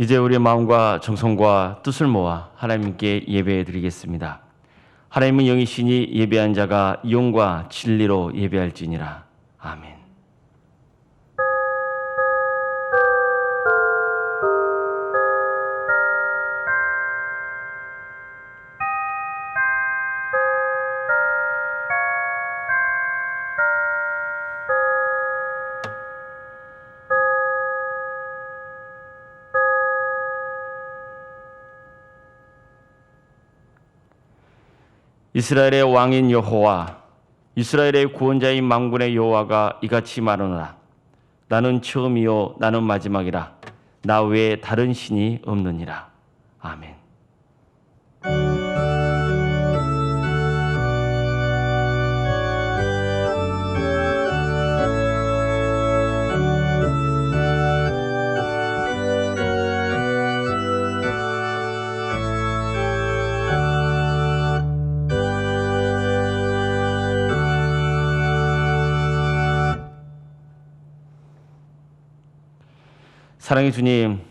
이제 우리의 마음과 정성과 뜻을 모아 하나님께 예배해 드리겠습니다. 하나님은 영이시니 예배한 자가 영과 진리로 예배할지니라. 아멘. 이스라엘의 왕인 여호와, 이스라엘의 구원자인 만군의 여호와가 이같이 말하노라. 나는 처음이요 나는 마지막이라. 나 외에 다른 신이 없느니라. 아멘. 사랑의 주님,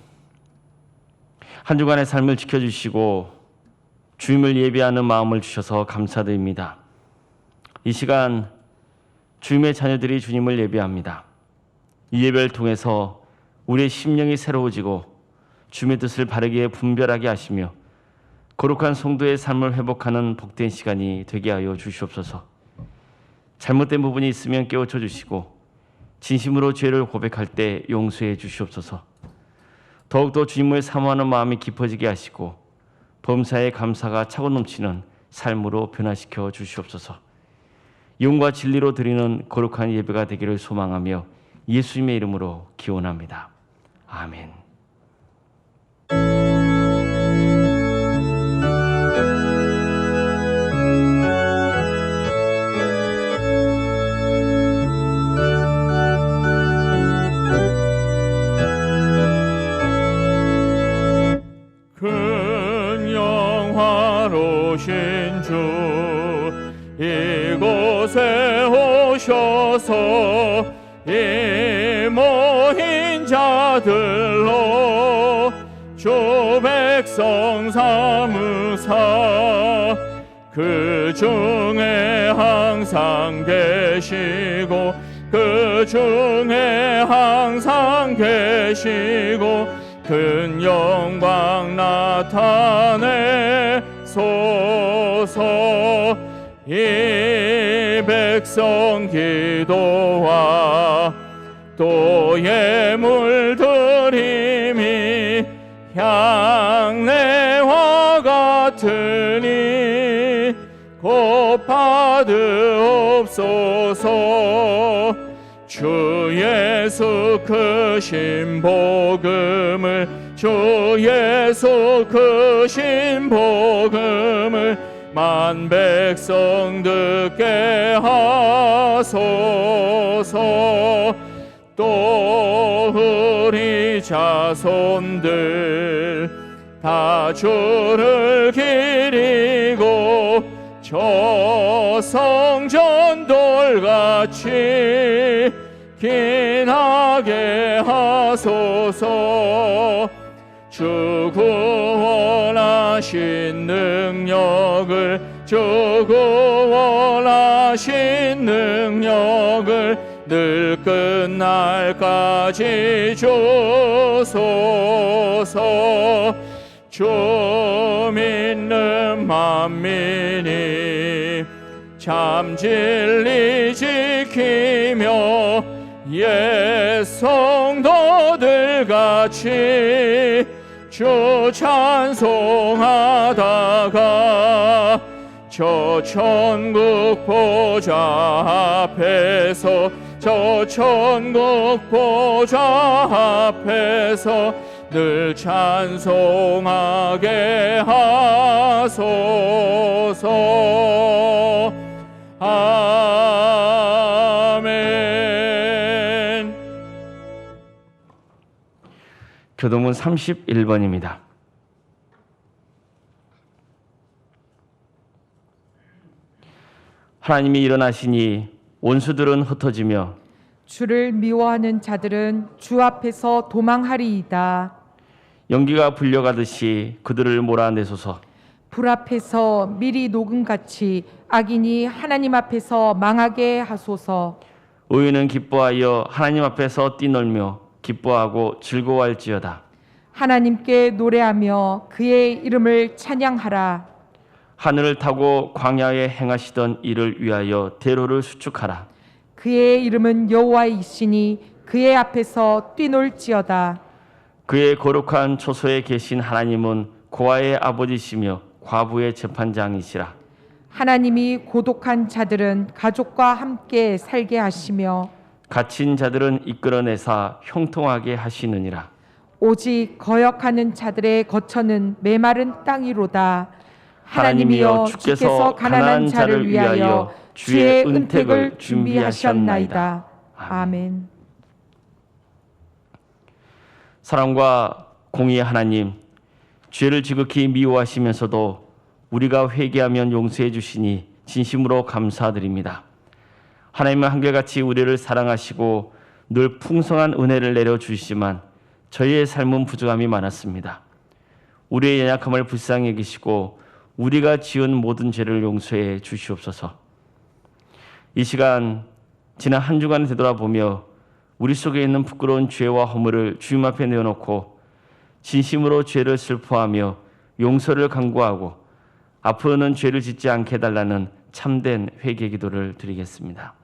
한 주간의 삶을 지켜주시고 주님을 예배하는 마음을 주셔서 감사드립니다. 이 시간 주님의 자녀들이 주님을 예배합니다. 이 예배를 통해서 우리의 심령이 새로워지고 주님의 뜻을 바르게 분별하게 하시며 거룩한 성도의 삶을 회복하는 복된 시간이 되게 하여 주시옵소서. 잘못된 부분이 있으면 깨우쳐 주시고 진심으로 죄를 고백할 때 용서해 주시옵소서. 더욱더 주님을 사모하는 마음이 깊어지게 하시고 범사에 감사가 차고 넘치는 삶으로 변화시켜 주시옵소서. 영과 진리로 드리는 거룩한 예배가 되기를 소망하며 예수님의 이름으로 기원합니다. 아멘. 오신 주 이곳에 오셔서 이 모인 자들로 주 백성 삼으사 그 중에 항상 계시고 그 중에 항상 계시고 큰 영광 나타내 소서. 이 백성 기도와 또 예물 드림이 향내와 같으니 곧 받으옵소서. 주 예수 크신 복음을 주 예수 크신 복음을 만 백성 듣게 하소서. 또 우리 자손들 다 주를 기리고 저 성전돌같이 기나게 하소서. 주 구원하신 능력을 주 구원하신 능력을 늘 끝날까지 주소서. 주 믿는 만민이 참 진리 지키며 옛 성도들 같이 주 찬송하다가 저 천국 보좌 앞에서 저 천국 보좌 앞에서 늘 찬송하게 하소서. 아멘. 교도문 31번입니다. 하나님이 일어나시니 원수들은 흩어지며 주를 미워하는 자들은 주 앞에서 도망하리이다. 연기가 불려가듯이 그들을 몰아내소서. 불 앞에서 밀이 녹음같이 악인이 하나님 앞에서 망하게 하소서. 의인은 기뻐하여 하나님 앞에서 뛰놀며 기뻐하고 즐거워할지어다. 하나님께 노래하며 그의 이름을 찬양하라. 하늘을 타고 광야에 행하시던 이를 위하여 대로를 수축하라. 그의 이름은 여호와이시니 그의 앞에서 뛰놀지어다. 그의 거룩한 초소에 계신 하나님은 고아의 아버지시며 과부의 재판장이시라. 하나님이 고독한 자들은 가족과 함께 살게 하시며 갇힌 자들은 이끌어내사 형통하게 하시느니라. 오직 거역하는 자들의 거처는 메마른 땅이로다. 하나님이여 주께서 가난한 자를 위하여 주의 은택을 준비하셨나이다. 아멘. 사랑과 공의의 하나님, 죄를 지극히 미워하시면서도 우리가 회개하면 용서해 주시니 진심으로 감사드립니다. 하나님은 한결같이 우리를 사랑하시고 늘 풍성한 은혜를 내려주시지만 저희의 삶은 부족함이 많았습니다. 우리의 연약함을 불쌍히 여기시고 우리가 지은 모든 죄를 용서해 주시옵소서. 이 시간 지난 한 주간을 되돌아보며 우리 속에 있는 부끄러운 죄와 허물을 주님 앞에 내어놓고 진심으로 죄를 슬퍼하며 용서를 간구하고 앞으로는 죄를 짓지 않게 해달라는 참된 회개 기도를 드리겠습니다.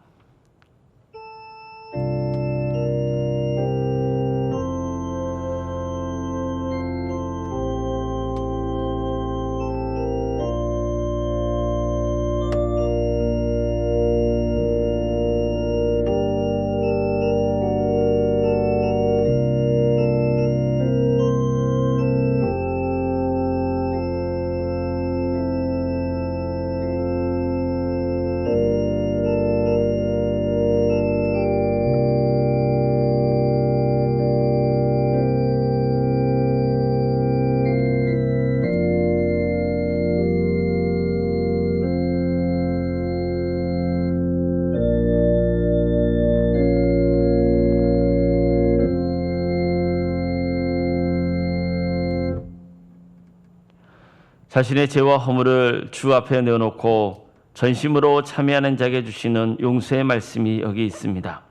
자신의 죄와 허물을 주 앞에 내어놓고 전심으로 참여하는 자에게 주시는 용서의 말씀이 여기 있습니다.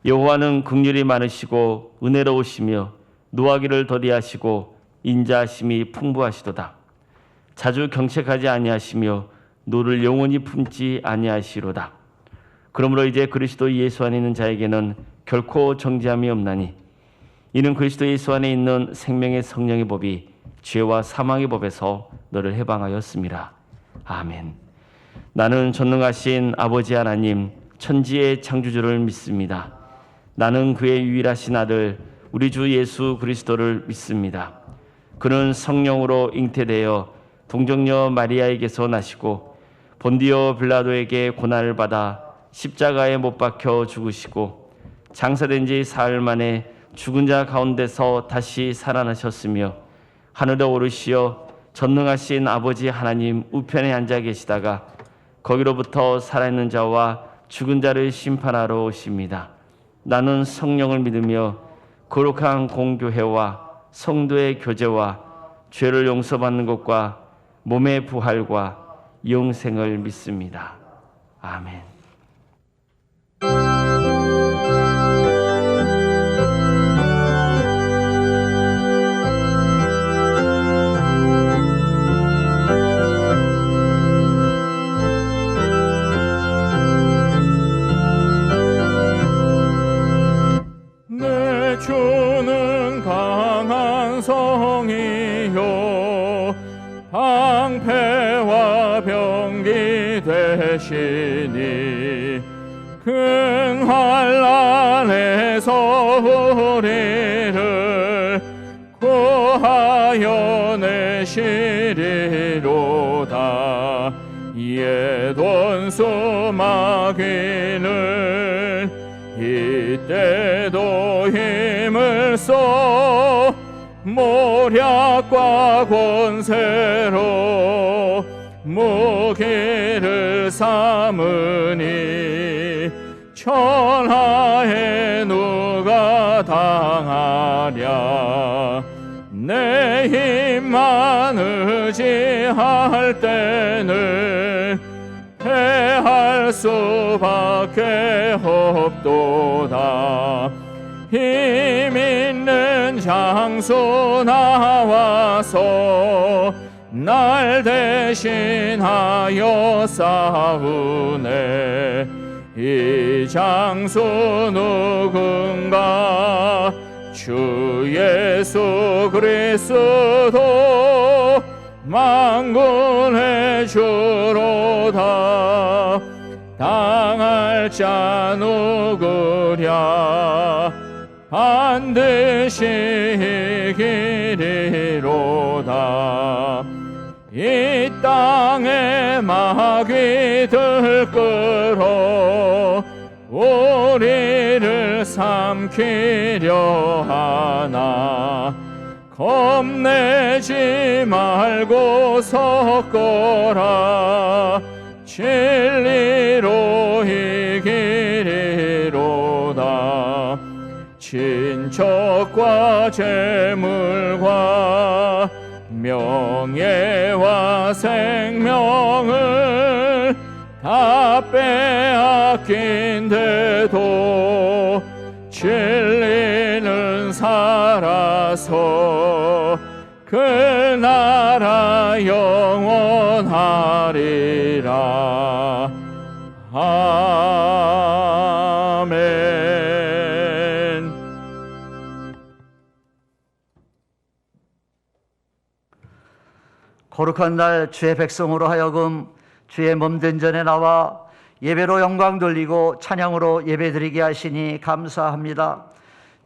여호와는 긍휼이 많으시고 은혜로우시며 노하기를 더디하시고 인자하심이 풍부하시도다. 자주 경책하지 아니하시며 노를 영원히 품지 아니하시로다. 그러므로 이제 그리스도 예수 안에 있는 자에게는 결코 정죄함이 없나니 이는 그리스도 예수 안에 있는 생명의 성령의 법이 죄와 사망의 법에서 너를 해방하였습니다. 아멘. 나는 전능하신 아버지 하나님 천지의 창조주를 믿습니다. 나는 그의 유일하신 아들 우리 주 예수 그리스도를 믿습니다. 그는 성령으로 잉태되어 동정녀 마리아에게서 나시고 본디오 빌라도에게 고난을 받아 십자가에 못 박혀 죽으시고 장사된 지 사흘 만에 죽은 자 가운데서 다시 살아나셨으며 하늘에 오르시어 전능하신 아버지 하나님 우편에 앉아 계시다가 거기로부터 살아있는 자와 죽은 자를 심판하러 오십니다. 나는 성령을 믿으며 거룩한 공교회와 성도의 교제와 죄를 용서받는 것과 몸의 부활과 영생을 믿습니다. 아멘. 내 주는 강한 성이요 방패와 병기 되시니 큰 환난에서 우리를 구하여 내시리로다. 이에 돈수 마귀는 이때도 힘을 써 모략과 권세로 무기를 삼으니 천하에 누가 당하랴. 내 힘만 의지할 때는 패할 수밖에 없도다. 힘 있는 장수 나와서 날 대신하여 싸우네. 이 장수 누군가? 주 예수 그리스도 만군의 주로다. 당할 자 누구랴? 반드시 이기리로다. 이 땅에 마귀 들끓어 우리를 삼키려 하나. 겁내지 말고 섰거라. 진리로 이기리로다. 친척과 재물과 명예와 생명을 다 빼앗긴데도 진리는 살아서 그 나라 영원하리라. 아멘. 거룩한 날 주의 백성으로 하여금 주의 몸된 전에 나와 예배로 영광 돌리고 찬양으로 예배드리게 하시니 감사합니다.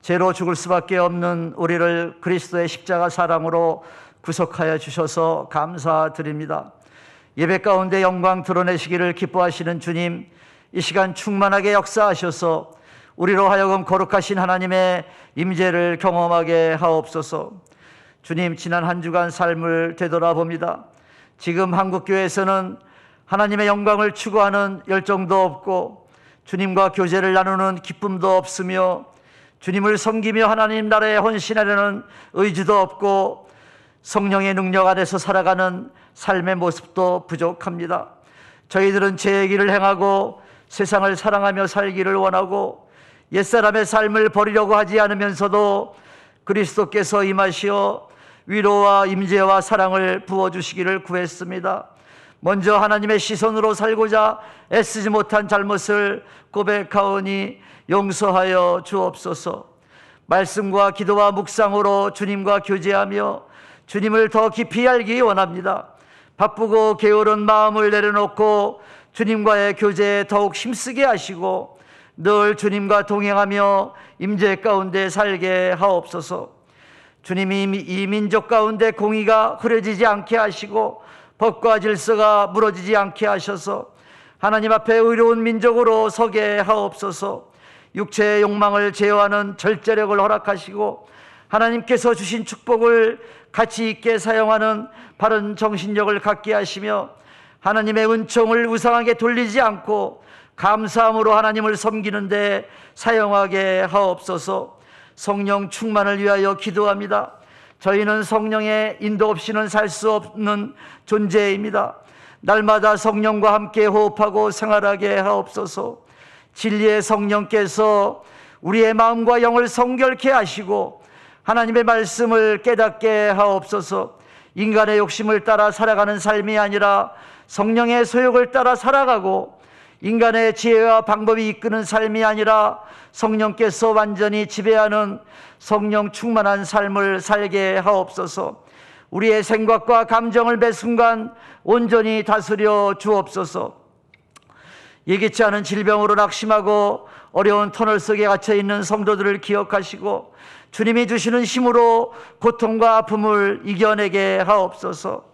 죄로 죽을 수밖에 없는 우리를 그리스도의 십자가 사랑으로 구속하여 주셔서 감사드립니다. 예배 가운데 영광 드러내시기를 기뻐하시는 주님, 이 시간 충만하게 역사하셔서 우리로 하여금 거룩하신 하나님의 임재를 경험하게 하옵소서. 주님, 지난 한 주간 삶을 되돌아봅니다. 지금 한국교회에서는 하나님의 영광을 추구하는 열정도 없고 주님과 교제를 나누는 기쁨도 없으며 주님을 섬기며 하나님 나라에 헌신하려는 의지도 없고 성령의 능력 안에서 살아가는 삶의 모습도 부족합니다. 저희들은 죄의 길을 행하고 세상을 사랑하며 살기를 원하고 옛사람의 삶을 버리려고 하지 않으면서도 그리스도께서 임하시어 위로와 임재와 사랑을 부어주시기를 구했습니다. 먼저 하나님의 시선으로 살고자 애쓰지 못한 잘못을 고백하오니 용서하여 주옵소서. 말씀과 기도와 묵상으로 주님과 교제하며 주님을 더 깊이 알기 원합니다. 바쁘고 게으른 마음을 내려놓고 주님과의 교제에 더욱 힘쓰게 하시고 늘 주님과 동행하며 임재 가운데 살게 하옵소서. 주님이 이 민족 가운데 공의가 흐려지지 않게 하시고 법과 질서가 무너지지 않게 하셔서 하나님 앞에 의로운 민족으로 서게 하옵소서. 육체의 욕망을 제어하는 절제력을 허락하시고 하나님께서 주신 축복을 가치 있게 사용하는 바른 정신력을 갖게 하시며 하나님의 은총을 우상하게 돌리지 않고 감사함으로 하나님을 섬기는 데 사용하게 하옵소서. 성령 충만을 위하여 기도합니다. 저희는 성령의 인도 없이는 살 수 없는 존재입니다. 날마다 성령과 함께 호흡하고 생활하게 하옵소서. 진리의 성령께서 우리의 마음과 영을 성결케 하시고 하나님의 말씀을 깨닫게 하옵소서. 인간의 욕심을 따라 살아가는 삶이 아니라 성령의 소욕을 따라 살아가고 인간의 지혜와 방법이 이끄는 삶이 아니라 성령께서 완전히 지배하는 성령 충만한 삶을 살게 하옵소서. 우리의 생각과 감정을 매 순간 온전히 다스려 주옵소서. 예기치 않은 질병으로 낙심하고 어려운 터널 속에 갇혀있는 성도들을 기억하시고 주님이 주시는 힘으로 고통과 아픔을 이겨내게 하옵소서.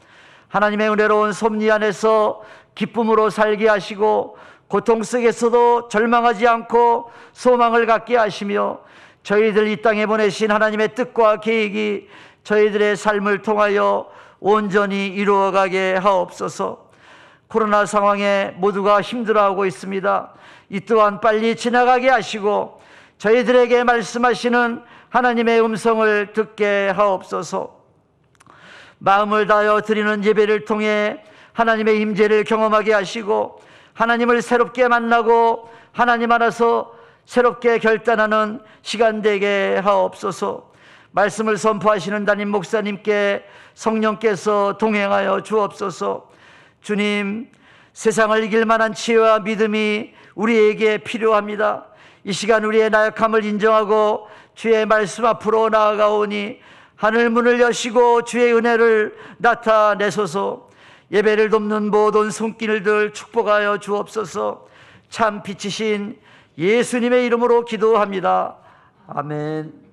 하나님의 은혜로운 섭리 안에서 기쁨으로 살게 하시고 고통 속에서도 절망하지 않고 소망을 갖게 하시며 저희들 이 땅에 보내신 하나님의 뜻과 계획이 저희들의 삶을 통하여 온전히 이루어가게 하옵소서. 코로나 상황에 모두가 힘들어하고 있습니다. 이 또한 빨리 지나가게 하시고 저희들에게 말씀하시는 하나님의 음성을 듣게 하옵소서. 마음을 다하여 드리는 예배를 통해 하나님의 임재를 경험하게 하시고 하나님을 새롭게 만나고 하나님 안에서 새롭게 결단하는 시간 되게 하옵소서. 말씀을 선포하시는 담임 목사님께 성령께서 동행하여 주옵소서. 주님, 세상을 이길 만한 지혜와 믿음이 우리에게 필요합니다. 이 시간 우리의 나약함을 인정하고 주의 말씀 앞으로 나아가오니 하늘 문을 여시고 주의 은혜를 나타내소서. 예배를 돕는 모든 손길들 축복하여 주옵소서. 참 빛이신 예수님의 이름으로 기도합니다. 아멘.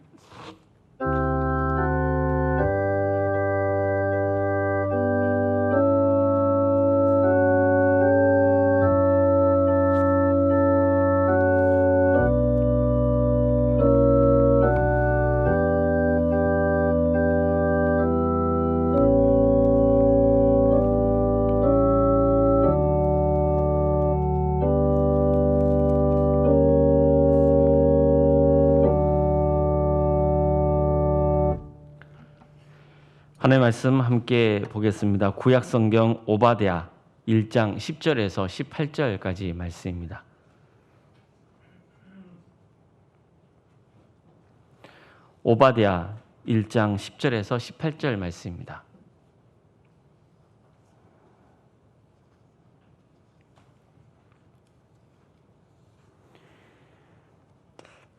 하나님의 말씀 함께 보겠습니다. 구약 성경 오바댜 1장 10절에서 18절까지 말씀입니다. 오바댜 1장 10절에서 18절 말씀입니다.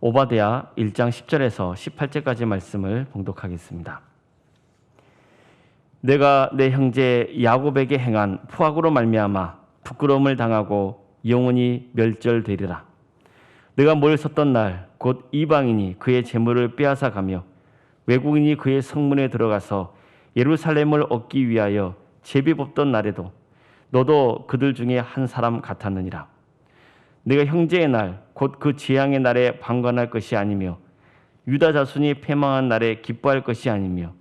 오바댜 1장 10절에서 18절까지 말씀을 봉독하겠습니다. 내가 내 형제 야곱에게 행한 포악으로 말미암아 부끄러움을 당하고 영원히 멸절되리라. 내가 mol을 섰던 날 곧 이방인이 그의 재물을 빼앗아 가며 외국인이 그의 성문에 들어가서 예루살렘을 얻기 위하여 제비 뽑던 날에도 너도 그들 중에 한 사람 같았느니라. 내가 형제의 날 곧 그 재앙의 날에 방관할 것이 아니며 유다 자손이 패망한 날에 기뻐할 것이 아니며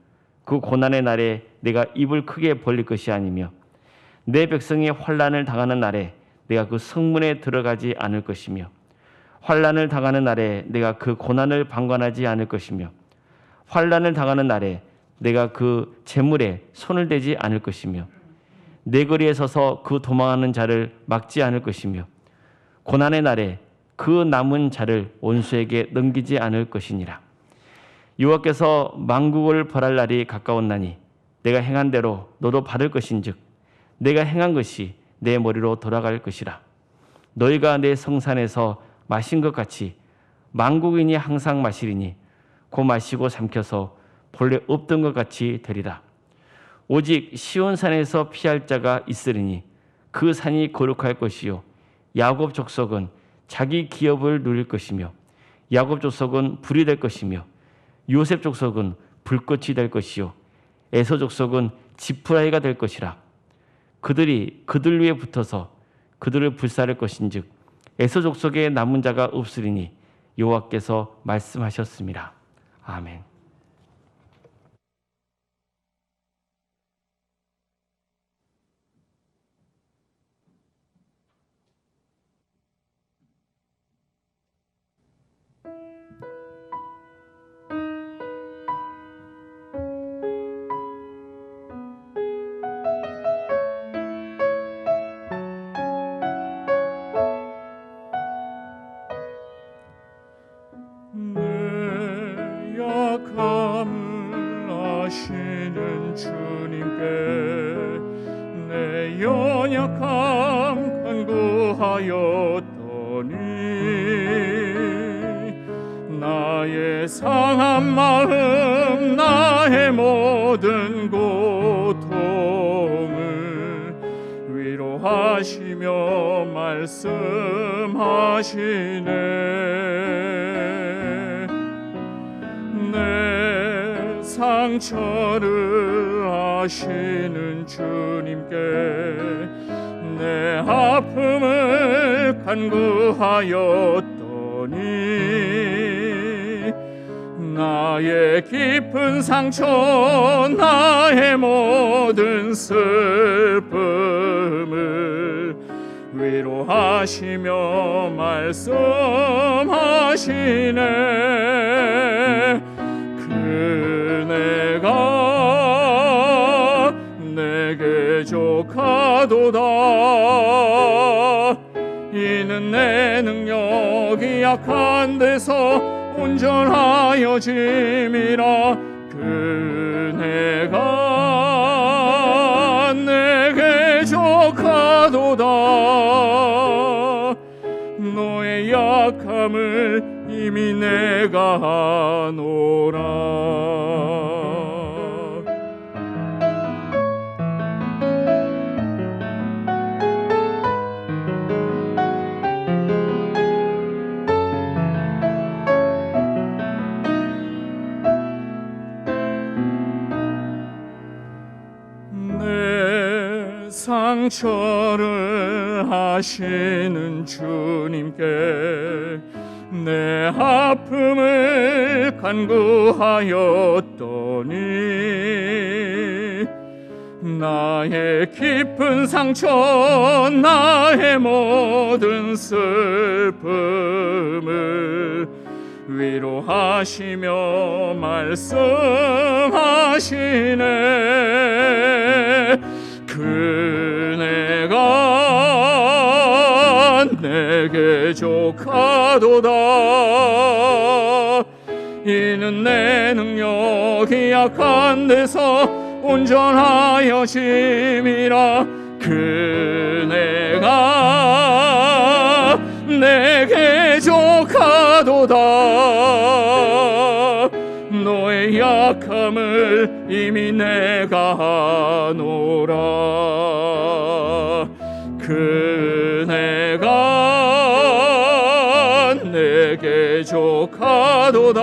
그 고난의 날에 내가 입을 크게 벌릴 것이 아니며 내 백성이 환난을 당하는 날에 내가 그 성문에 들어가지 않을 것이며 환난을 당하는 날에 내가 그 고난을 방관하지 않을 것이며 환난을 당하는 날에 내가 그 재물에 손을 대지 않을 것이며 내 거리에 서서 그 도망하는 자를 막지 않을 것이며 고난의 날에 그 남은 자를 원수에게 넘기지 않을 것이니라. 여호와께서 만국을 벌할 날이 가까웠나니 내가 행한 대로 너도 받을 것인즉 내가 행한 것이 내 머리로 돌아갈 것이라. 너희가 내 성산에서 마신 것 같이 만국인이 항상 마시리니 곧 마시고 삼켜서 본래 없던 것 같이 되리라. 오직 시온산에서 피할 자가 있으리니 그 산이 거룩할 것이요 야곱 족속은 자기 기업을 누릴 것이며 야곱 족속은 불이 될 것이며 요셉 족속은 불꽃이 될 것이요 에서 족속은 지푸라기가 될 것이라. 그들이 그들 위에 붙어서 그들을 불사를 것인즉 에서 족속에 남은 자가 없으리니 여호와께서 말씀하셨습니다. 아멘. 약함을 아시는 주님께 내 연약함 간구하였더니 나의 상한 마음 나의 모든 고통을 위로하시며 말씀하시네. 내 상처를 아시는 주님께 내 아픔을 간구하였더니 나의 깊은 상처 나의 모든 슬픔을 위로하시며 말씀하시네. 그네가 내게 족하도다. 이는 내 능력이 약한 데서 온전하여 짐이라. 그네가 내게 족하도다. 너의 약함을 이미 내가 아노라. 상처를 하시는 주님께 내 아픔을 간구하였더니 나의 깊은 상처 나의 모든 슬픔을 위로하시며 말씀하시네. 그네가 내게 족하도다. 이는 내 능력이 약한 데서 온전하여 짐이라. 그네가 내게 족하도다. 너의 약함을 이미 내가 아노라. 그네가 내게 족하도다.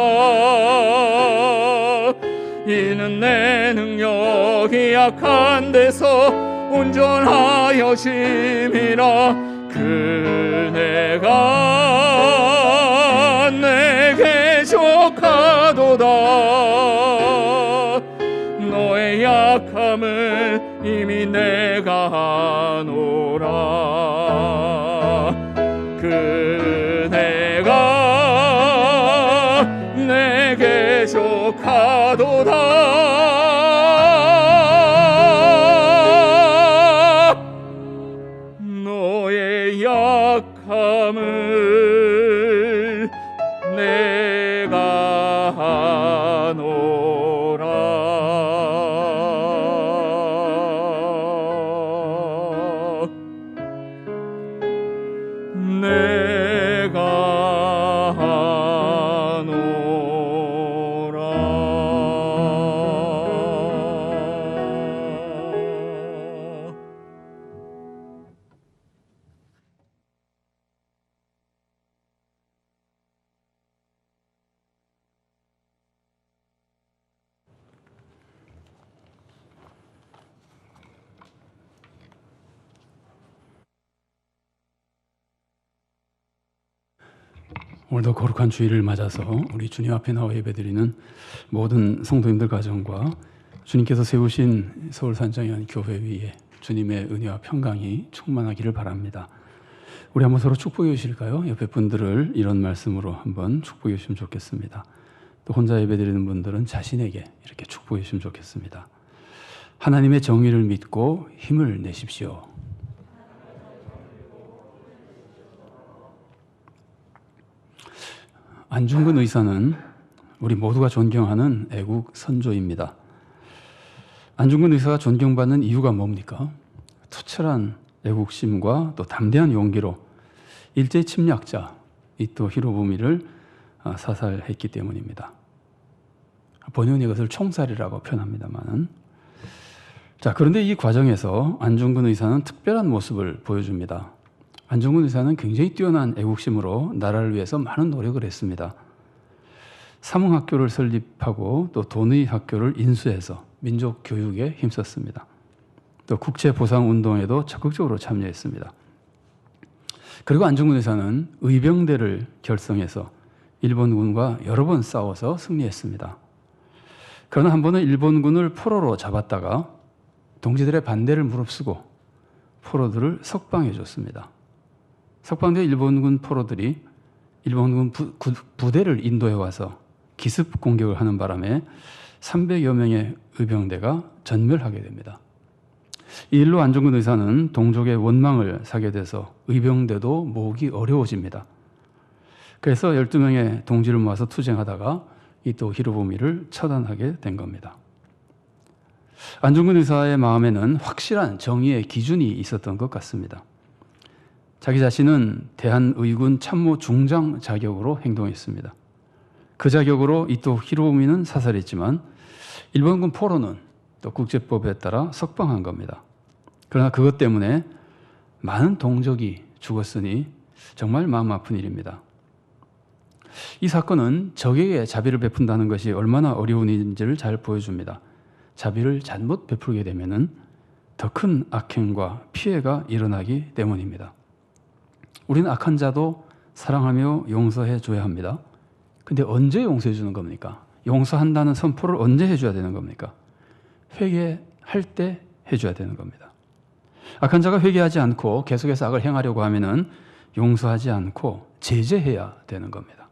이는 내 능력이 약한 데서 온전하여 짐이라. 그네가 내게 족하도다. 너의 약함을 이미 내가 아노라. 그네가 내게 족하도다. 너의 약함을 내가 아노라. 내가 아노라. 오늘도 거룩한 주일을 맞아서 우리 주님 앞에 나와 예배드리는 모든 성도님들 가정과 주님께서 세우신 서울산정연 교회 위에 주님의 은혜와 평강이 충만하기를 바랍니다. 우리 한번 서로 축복해 주실까요? 옆에 분들을 이런 말씀으로 한번 축복해 주시면 좋겠습니다. 또 혼자 예배드리는 분들은 자신에게 이렇게 축복해 주시면 좋겠습니다. 하나님의 정의를 믿고 힘을 내십시오. 안중근 의사는 우리 모두가 존경하는 애국 선조입니다. 안중근 의사가 존경받는 이유가 뭡니까? 투철한 애국심과 또 담대한 용기로 일제 침략자 이토 히로부미를 사살했기 때문입니다. 번역은 이것을 총살이라고 표현합니다만, 자, 그런데 이 과정에서 안중근 의사는 특별한 모습을 보여줍니다. 안중근 의사는 굉장히 뛰어난 애국심으로 나라를 위해서 많은 노력을 했습니다. 사문학교를 설립하고 또 돈의학교를 인수해서 민족 교육에 힘썼습니다. 또 국채보상운동에도 적극적으로 참여했습니다. 그리고 안중근 의사는 의병대를 결성해서 일본군과 여러 번 싸워서 승리했습니다. 그러나 한 번은 일본군을 포로로 잡았다가 동지들의 반대를 무릅쓰고 포로들을 석방해 줬습니다. 석방된 일본군 포로들이 일본군 부대를 인도해 와서 기습 공격을 하는 바람에 300여 명의 의병대가 전멸하게 됩니다. 이 일로 안중근 의사는 동족의 원망을 사게 돼서 의병대도 모으기 어려워집니다. 그래서 12명의 동지를 모아서 투쟁하다가 이토 히로부미를 처단하게 된 겁니다. 안중근 의사의 마음에는 확실한 정의의 기준이 있었던 것 같습니다. 자기 자신은 대한의군 참모 중장 자격으로 행동했습니다. 그 자격으로 이토 히로부미는 사살했지만 일본군 포로는 또 국제법에 따라 석방한 겁니다. 그러나 그것 때문에 많은 동족이 죽었으니 정말 마음 아픈 일입니다. 이 사건은 적에게 자비를 베푼다는 것이 얼마나 어려운 일인지를 잘 보여줍니다. 자비를 잘못 베풀게 되면 더 큰 악행과 피해가 일어나기 때문입니다. 우리는 악한 자도 사랑하며 용서해 줘야 합니다. 근데 언제 용서해 주는 겁니까? 용서한다는 선포를 언제 해줘야 되는 겁니까? 회개할 때 해줘야 되는 겁니다. 악한 자가 회개하지 않고 계속해서 악을 행하려고 하면은 용서하지 않고 제재해야 되는 겁니다.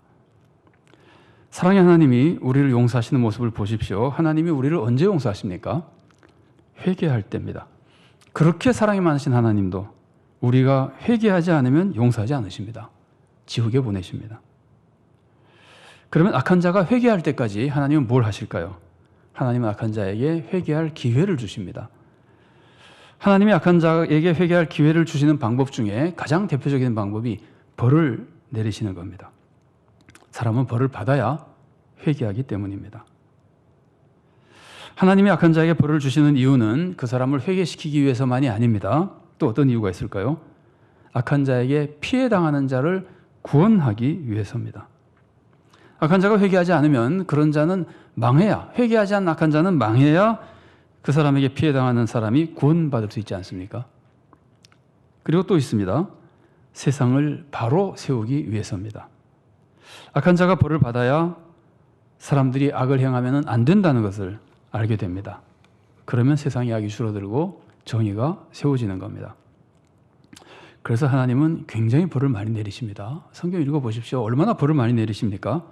사랑의 하나님이 우리를 용서하시는 모습을 보십시오. 하나님이 우리를 언제 용서하십니까? 회개할 때입니다. 그렇게 사랑이 많으신 하나님도 우리가 회개하지 않으면 용서하지 않으십니다. 지옥에 보내십니다. 그러면 악한 자가 회개할 때까지 하나님은 뭘 하실까요? 하나님은 악한 자에게 회개할 기회를 주십니다. 하나님이 악한 자에게 회개할 기회를 주시는 방법 중에 가장 대표적인 방법이 벌을 내리시는 겁니다. 사람은 벌을 받아야 회개하기 때문입니다. 하나님이 악한 자에게 벌을 주시는 이유는 그 사람을 회개시키기 위해서만이 아닙니다. 또 어떤 이유가 있을까요? 악한 자에게 피해당하는 자를 구원하기 위해서입니다. 악한 자가 회개하지 않으면 그런 자는 망해야, 회개하지 않은 악한 자는 망해야 그 사람에게 피해당하는 사람이 구원받을 수 있지 않습니까? 그리고 또 있습니다. 세상을 바로 세우기 위해서입니다. 악한 자가 벌을 받아야 사람들이 악을 행하면 안 된다는 것을 알게 됩니다. 그러면 세상의 악이 줄어들고 정의가 세워지는 겁니다. 그래서 하나님은 굉장히 벌을 많이 내리십니다. 성경 읽어보십시오. 얼마나 벌을 많이 내리십니까?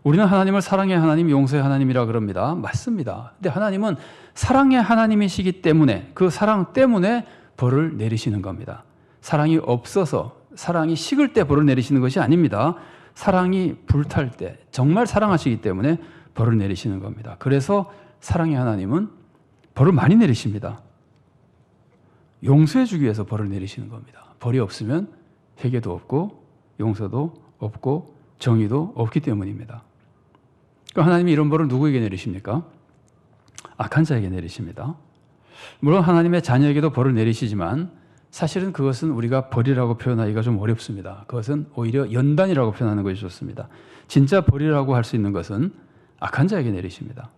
우리는 하나님을 사랑의 하나님, 용서의 하나님이라 그럽니다. 맞습니다. 근데 하나님은 사랑의 하나님이시기 때문에 그 사랑 때문에 벌을 내리시는 겁니다. 사랑이 없어서 사랑이 식을 때 벌을 내리시는 것이 아닙니다. 사랑이 불탈 때 정말 사랑하시기 때문에 벌을 내리시는 겁니다. 그래서 사랑의 하나님은 벌을 많이 내리십니다. 용서해 주기 위해서 벌을 내리시는 겁니다. 벌이 없으면 회개도 없고 용서도 없고 정의도 없기 때문입니다. 그러니까 하나님이 이런 벌을 누구에게 내리십니까? 악한 자에게 내리십니다. 물론 하나님의 자녀에게도 벌을 내리시지만 사실은 그것은 우리가 벌이라고 표현하기가 좀 어렵습니다. 그것은 오히려 연단이라고 표현하는 것이 좋습니다. 진짜 벌이라고 할 수 있는 것은 악한 자에게 내리십니다.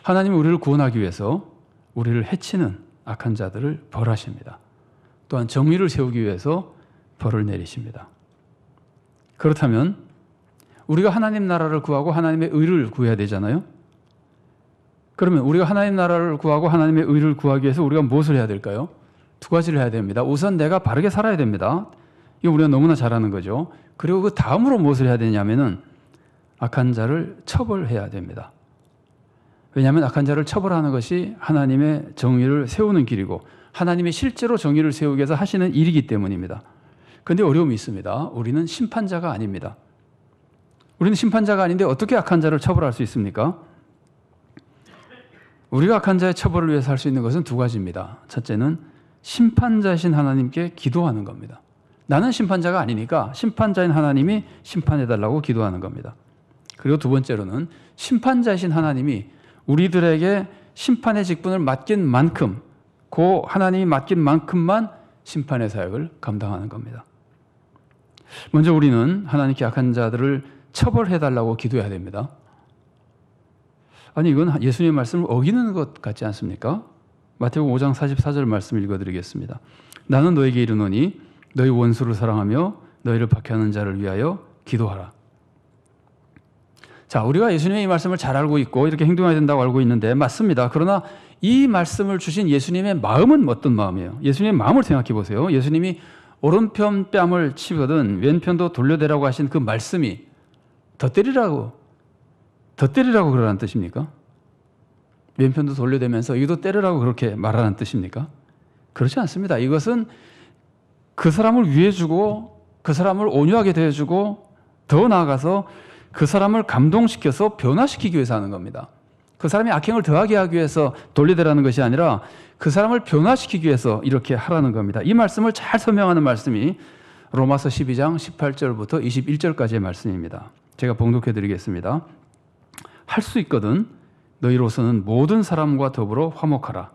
하나님은 우리를 구원하기 위해서 우리를 해치는 악한 자들을 벌하십니다. 또한 정의를 세우기 위해서 벌을 내리십니다. 그렇다면 우리가 하나님 나라를 구하고 하나님의 의를 구해야 되잖아요. 그러면 우리가 하나님 나라를 구하고 하나님의 의를 구하기 위해서 우리가 무엇을 해야 될까요? 두 가지를 해야 됩니다. 우선 내가 바르게 살아야 됩니다. 이거 우리가 너무나 잘 아는 거죠. 그리고 그 다음으로 무엇을 해야 되냐면은 악한 자를 처벌해야 됩니다. 왜냐하면 악한 자를 처벌하는 것이 하나님의 정의를 세우는 길이고 하나님이 실제로 정의를 세우기 위해서 하시는 일이기 때문입니다. 그런데 어려움이 있습니다. 우리는 심판자가 아닙니다. 우리는 심판자가 아닌데 어떻게 악한 자를 처벌할 수 있습니까? 우리가 악한 자의 처벌을 위해서 할 수 있는 것은 두 가지입니다. 첫째는 심판자이신 하나님께 기도하는 겁니다. 나는 심판자가 아니니까 심판자인 하나님이 심판해달라고 기도하는 겁니다. 그리고 두 번째로는 심판자이신 하나님이 우리들에게 심판의 직분을 맡긴 만큼, 그 하나님이 맡긴 만큼만 심판의 사역을 감당하는 겁니다. 먼저 우리는 하나님께 악한 자들을 처벌해달라고 기도해야 됩니다. 아니 이건 예수님의 말씀을 어기는 것 같지 않습니까? 마태복음 5장 44절 말씀 읽어드리겠습니다. 나는 너에게 이르노니 너희 원수를 사랑하며 너희를 박해하는 자를 위하여 기도하라. 자, 우리가 예수님의 이 말씀을 잘 알고 있고 이렇게 행동해야 된다고 알고 있는데 맞습니다. 그러나 이 말씀을 주신 예수님의 마음은 어떤 마음이에요? 예수님의 마음을 생각해 보세요. 예수님이 오른편 뺨을 치거든 왼편도 돌려대라고 하신 그 말씀이 더 때리라고 그러라는 뜻입니까? 왼편도 돌려대면서 이것도 때리라고 그렇게 말하는 뜻입니까? 그렇지 않습니다. 이것은 그 사람을 위해주고 그 사람을 온유하게 대해주고 더 나아가서 그 사람을 감동시켜서 변화시키기 위해서 하는 겁니다. 그 사람이 악행을 더하게 하기 위해서 돌려대라는 것이 아니라 그 사람을 변화시키기 위해서 이렇게 하라는 겁니다. 이 말씀을 잘 설명하는 말씀이 로마서 12장 18절부터 21절까지의 말씀입니다. 제가 봉독해 드리겠습니다. 할 수 있거든 너희로서는 모든 사람과 더불어 화목하라.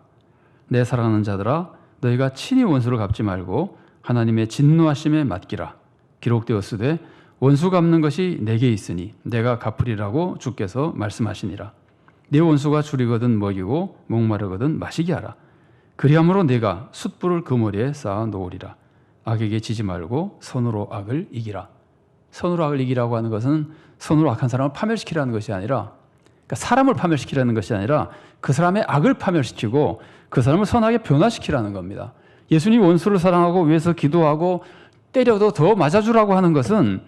내 사랑하는 자들아 너희가 친히 원수를 갚지 말고 하나님의 진노하심에 맡기라. 기록되었으되 원수 갚는 것이 내게 있으니 내가 갚으리라고 주께서 말씀하시니라. 내 원수가 줄이거든 먹이고 목마르거든 마시게 하라. 그리함으로 내가 숯불을 그 머리에 쌓아 놓으리라. 악에게 지지 말고 선으로 악을 이기라. 선으로 악을 이기라고 하는 것은 선으로 악한 사람을 파멸시키라는 것이 아니라, 그러니까 사람을 파멸시키라는 것이 아니라 그 사람의 악을 파멸시키고 그 사람을 선하게 변화시키라는 겁니다. 예수님 원수를 사랑하고 위해서 기도하고 때려도 더 맞아주라고 하는 것은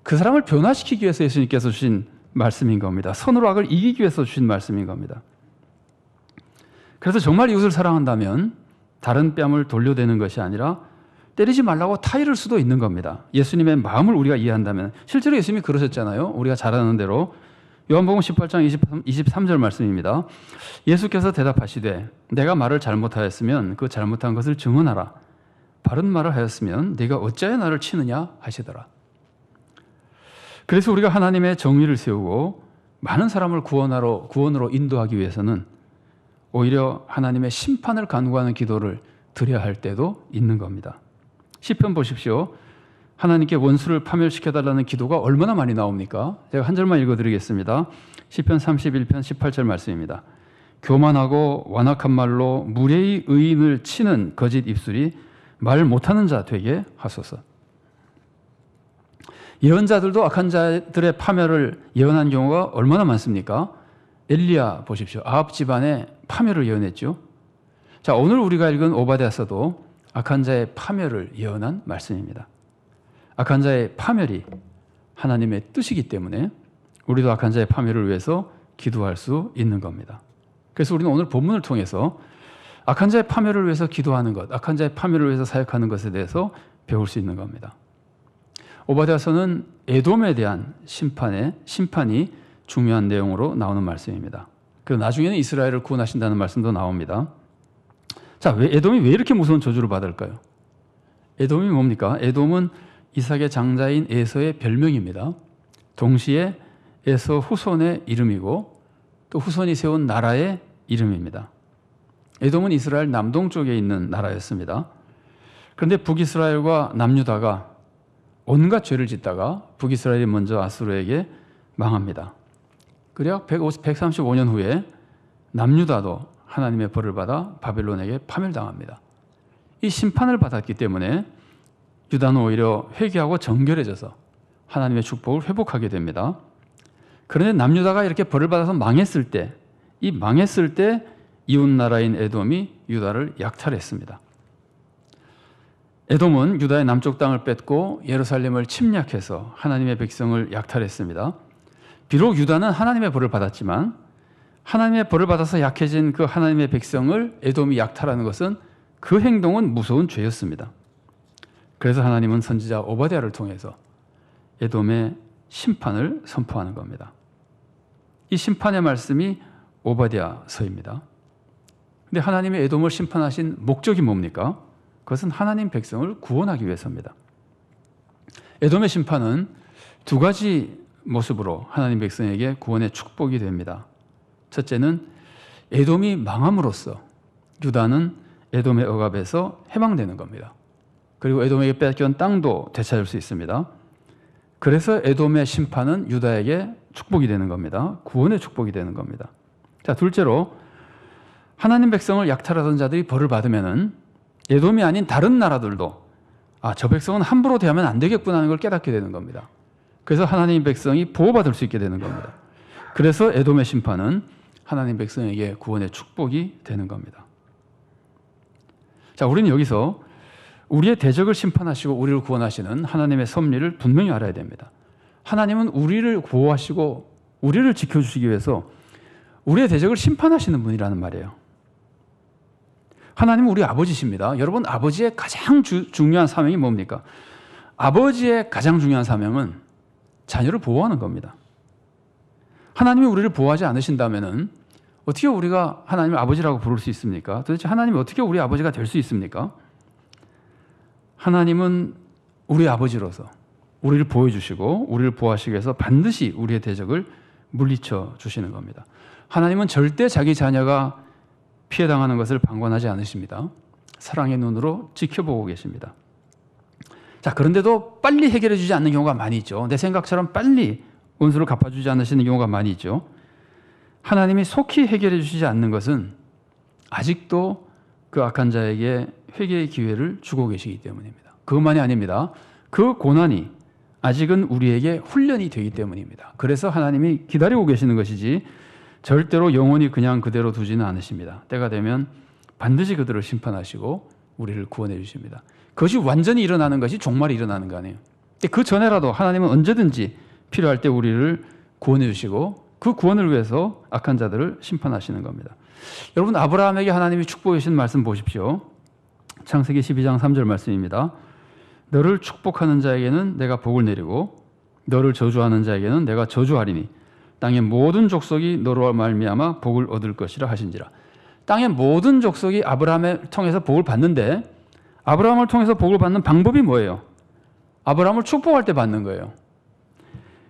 그 사람을 변화시키기 위해서 예수님께서 주신 말씀인 겁니다. 선으로 악을 이기기 위해서 주신 말씀인 겁니다. 그래서 정말 이웃을 사랑한다면 다른 뺨을 돌려대는 것이 아니라 때리지 말라고 타이를 수도 있는 겁니다. 예수님의 마음을 우리가 이해한다면. 실제로 예수님이 그러셨잖아요. 우리가 잘 아는 대로 요한복음 18장 23절 말씀입니다. 예수께서 대답하시되 내가 말을 잘못하였으면 그 잘못한 것을 증언하라. 바른 말을 하였으면 네가 어찌하여 나를 치느냐 하시더라. 그래서 우리가 하나님의 정의를 세우고 많은 사람을 구원으로 인도하기 위해서는 오히려 하나님의 심판을 간구하는 기도를 드려야 할 때도 있는 겁니다. 시편 보십시오. 하나님께 원수를 파멸시켜달라는 기도가 얼마나 많이 나옵니까? 제가 한 절만 읽어드리겠습니다. 시편 31편 18절 말씀입니다. 교만하고 완악한 말로 무례히 의인을 치는 거짓 입술이 말 못하는 자 되게 하소서. 예언자들도 악한 자들의 파멸을 예언한 경우가 얼마나 많습니까? 엘리야 보십시오. 아합 집안의 파멸을 예언했죠. 자, 오늘 우리가 읽은 오바댜서도 악한 자의 파멸을 예언한 말씀입니다. 악한 자의 파멸이 하나님의 뜻이기 때문에 우리도 악한 자의 파멸을 위해서 기도할 수 있는 겁니다. 그래서 우리는 오늘 본문을 통해서 악한 자의 파멸을 위해서 기도하는 것, 악한 자의 파멸을 위해서 사역하는 것에 대해서 배울 수 있는 겁니다. 오바댜서는 에돔에 대한 심판이 중요한 내용으로 나오는 말씀입니다. 그리고 나중에는 이스라엘을 구원하신다는 말씀도 나옵니다. 자, 에돔이 왜 이렇게 무서운 저주를 받을까요? 에돔이 뭡니까? 에돔은 이삭의 장자인 에서의 별명입니다. 동시에 에서 후손의 이름이고 또 후손이 세운 나라의 이름입니다. 에돔은 이스라엘 남동쪽에 있는 나라였습니다. 그런데 북이스라엘과 남유다가 온갖 죄를 짓다가 북이스라엘이 먼저 아수르에게 망합니다. 그리고 135년 후에 남유다도 하나님의 벌을 받아 바벨론에게 파멸당합니다. 이 심판을 받았기 때문에 유다는 오히려 회개하고 정결해져서 하나님의 축복을 회복하게 됩니다. 그런데 남유다가 이렇게 벌을 받아서 망했을 때 이웃나라인 에돔이 유다를 약탈했습니다. 에돔은 유다의 남쪽 땅을 뺏고 예루살렘을 침략해서 하나님의 백성을 약탈했습니다. 비록 유다는 하나님의 벌을 받았지만 하나님의 벌을 받아서 약해진 그 하나님의 백성을 에돔이 약탈하는 것은 그 행동은 무서운 죄였습니다. 그래서 하나님은 선지자 오바댜를 통해서 에돔의 심판을 선포하는 겁니다. 이 심판의 말씀이 오바댜서입니다. 그런데 하나님의 에돔을 심판하신 목적이 뭡니까? 그것은 하나님 백성을 구원하기 위해서입니다. 에돔의 심판은 두 가지 모습으로 하나님 백성에게 구원의 축복이 됩니다. 첫째는 에돔이 망함으로써 유다는 에돔의 억압에서 해방되는 겁니다. 그리고 에돔에게 뺏겨온 땅도 되찾을 수 있습니다. 그래서 에돔의 심판은 유다에게 축복이 되는 겁니다. 구원의 축복이 되는 겁니다. 자, 둘째로 하나님 백성을 약탈하던 자들이 벌을 받으면은 에돔이 아닌 다른 나라들도 저 백성은 함부로 대하면 안 되겠구나 하는 걸 깨닫게 되는 겁니다. 그래서 하나님 백성이 보호받을 수 있게 되는 겁니다. 그래서 에돔의 심판은 하나님 백성에게 구원의 축복이 되는 겁니다. 자, 우리는 여기서 우리의 대적을 심판하시고 우리를 구원하시는 하나님의 섭리를 분명히 알아야 됩니다. 하나님은 우리를 보호하시고 우리를 지켜주시기 위해서 우리의 대적을 심판하시는 분이라는 말이에요. 하나님은 우리 아버지십니다. 여러분, 아버지의 가장 중요한 사명이 뭡니까? 아버지의 가장 중요한 사명은 자녀를 보호하는 겁니다. 하나님이 우리를 보호하지 않으신다면 어떻게 우리가 하나님을 아버지라고 부를 수 있습니까? 도대체 하나님이 어떻게 우리 아버지가 될 수 있습니까? 하나님은 우리 아버지로서 우리를 보호해주시고 우리를 보호하시기 위해서 반드시 우리의 대적을 물리쳐 주시는 겁니다. 하나님은 절대 자기 자녀가 피해당하는 것을 방관하지 않으십니다. 사랑의 눈으로 지켜보고 계십니다. 자, 그런데도 빨리 해결해 주지 않는 경우가 많이 있죠. 내 생각처럼 빨리 원수를 갚아주지 않으시는 경우가 많이 있죠. 하나님이 속히 해결해 주시지 않는 것은 아직도 그 악한 자에게 회개의 기회를 주고 계시기 때문입니다. 그것만이 아닙니다. 그 고난이 아직은 우리에게 훈련이 되기 때문입니다. 그래서 하나님이 기다리고 계시는 것이지 절대로 영원히 그냥 그대로 두지는 않으십니다. 때가 되면 반드시 그들을 심판하시고 우리를 구원해 주십니다. 그것이 완전히 일어나는 것이 종말이 일어나는 거 아니에요. 그 전에라도 하나님은 언제든지 필요할 때 우리를 구원해 주시고 그 구원을 위해서 악한 자들을 심판하시는 겁니다. 여러분, 아브라함에게 하나님이 축복해 주신 말씀 보십시오. 창세기 12장 3절 말씀입니다. 너를 축복하는 자에게는 내가 복을 내리고 너를 저주하는 자에게는 내가 저주하리니 땅의 모든 족속이 너로 말미암아 복을 얻을 것이라 하신지라. 땅의 모든 족속이 아브라함을 통해서 복을 받는데 아브라함을 통해서 복을 받는 방법이 뭐예요? 아브라함을 축복할 때 받는 거예요.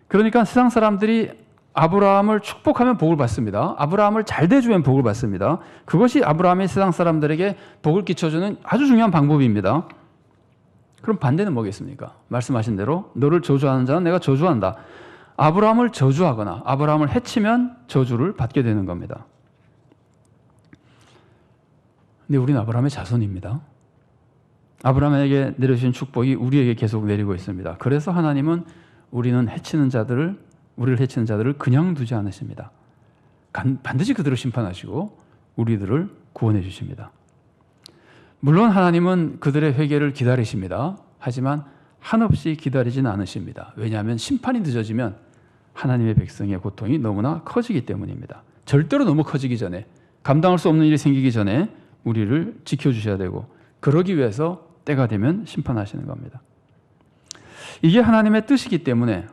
그러니까 세상 사람들이 아브라함을 축복하면 복을 받습니다. 아브라함을 잘 대주면 복을 받습니다. 그것이 아브라함이 세상 사람들에게 복을 끼쳐주는 아주 중요한 방법입니다. 그럼 반대는 뭐겠습니까? 말씀하신 대로 너를 저주하는 자는 내가 저주한다. 아브라함을 저주하거나 아브라함을 해치면 저주를 받게 되는 겁니다. 근데 우리는 아브라함의 자손입니다. 아브라함에게 내려주신 축복이 우리에게 계속 내리고 있습니다. 그래서 하나님은 우리를 해치는 자들을 그냥 두지 않으십니다. 반드시 그들을 심판하시고 우리들을 구원해 주십니다. 물론 하나님은 그들의 회개를 기다리십니다. 하지만 한없이 기다리지는 않으십니다. 왜냐하면 심판이 늦어지면 하나님의 백성의 고통이 너무나 커지기 때문입니다. 절대로 너무 커지기 전에, 감당할 수 없는 일이 생기기 전에 우리를 지켜주셔야 되고, 그러기 위해서 때가 되면 심판하시는 겁니다. 이게 하나님의 뜻이기 때문에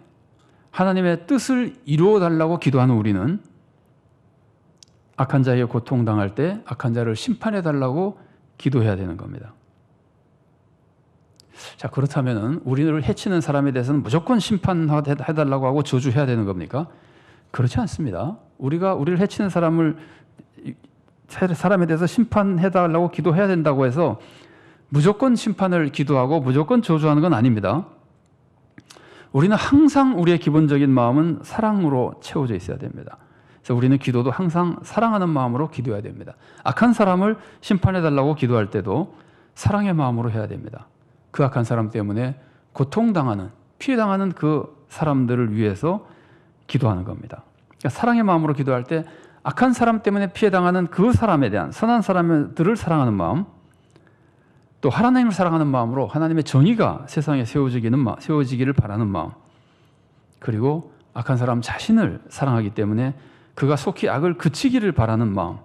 하나님의 뜻을 이루어 달라고 기도하는 우리는 악한 자에게 고통당할 때 악한 자를 심판해 달라고 기도해야 되는 겁니다. 자, 그렇다면 우리를 해치는 사람에 대해서는 무조건 심판해달라고 하고 저주해야 되는 겁니까? 그렇지 않습니다. 우리를 해치는 사람에 대해서 심판해달라고 기도해야 된다고 해서 무조건 심판을 기도하고 무조건 저주하는 건 아닙니다. 우리는 항상 우리의 기본적인 마음은 사랑으로 채워져 있어야 됩니다. 그래서 우리는 기도도 항상 사랑하는 마음으로 기도해야 됩니다. 악한 사람을 심판해달라고 기도할 때도 사랑의 마음으로 해야 됩니다. 그 악한 사람 때문에 고통당하는, 피해당하는 그 사람들을 위해서 기도하는 겁니다. 그러니까 사랑의 마음으로 기도할 때 악한 사람 때문에 피해당하는 그 사람에 대한 선한 사람들을 사랑하는 마음, 또 하나님을 사랑하는 마음으로 하나님의 정의가 세상에 세워지기를 바라는 마음, 그리고 악한 사람 자신을 사랑하기 때문에 그가 속히 악을 그치기를 바라는 마음,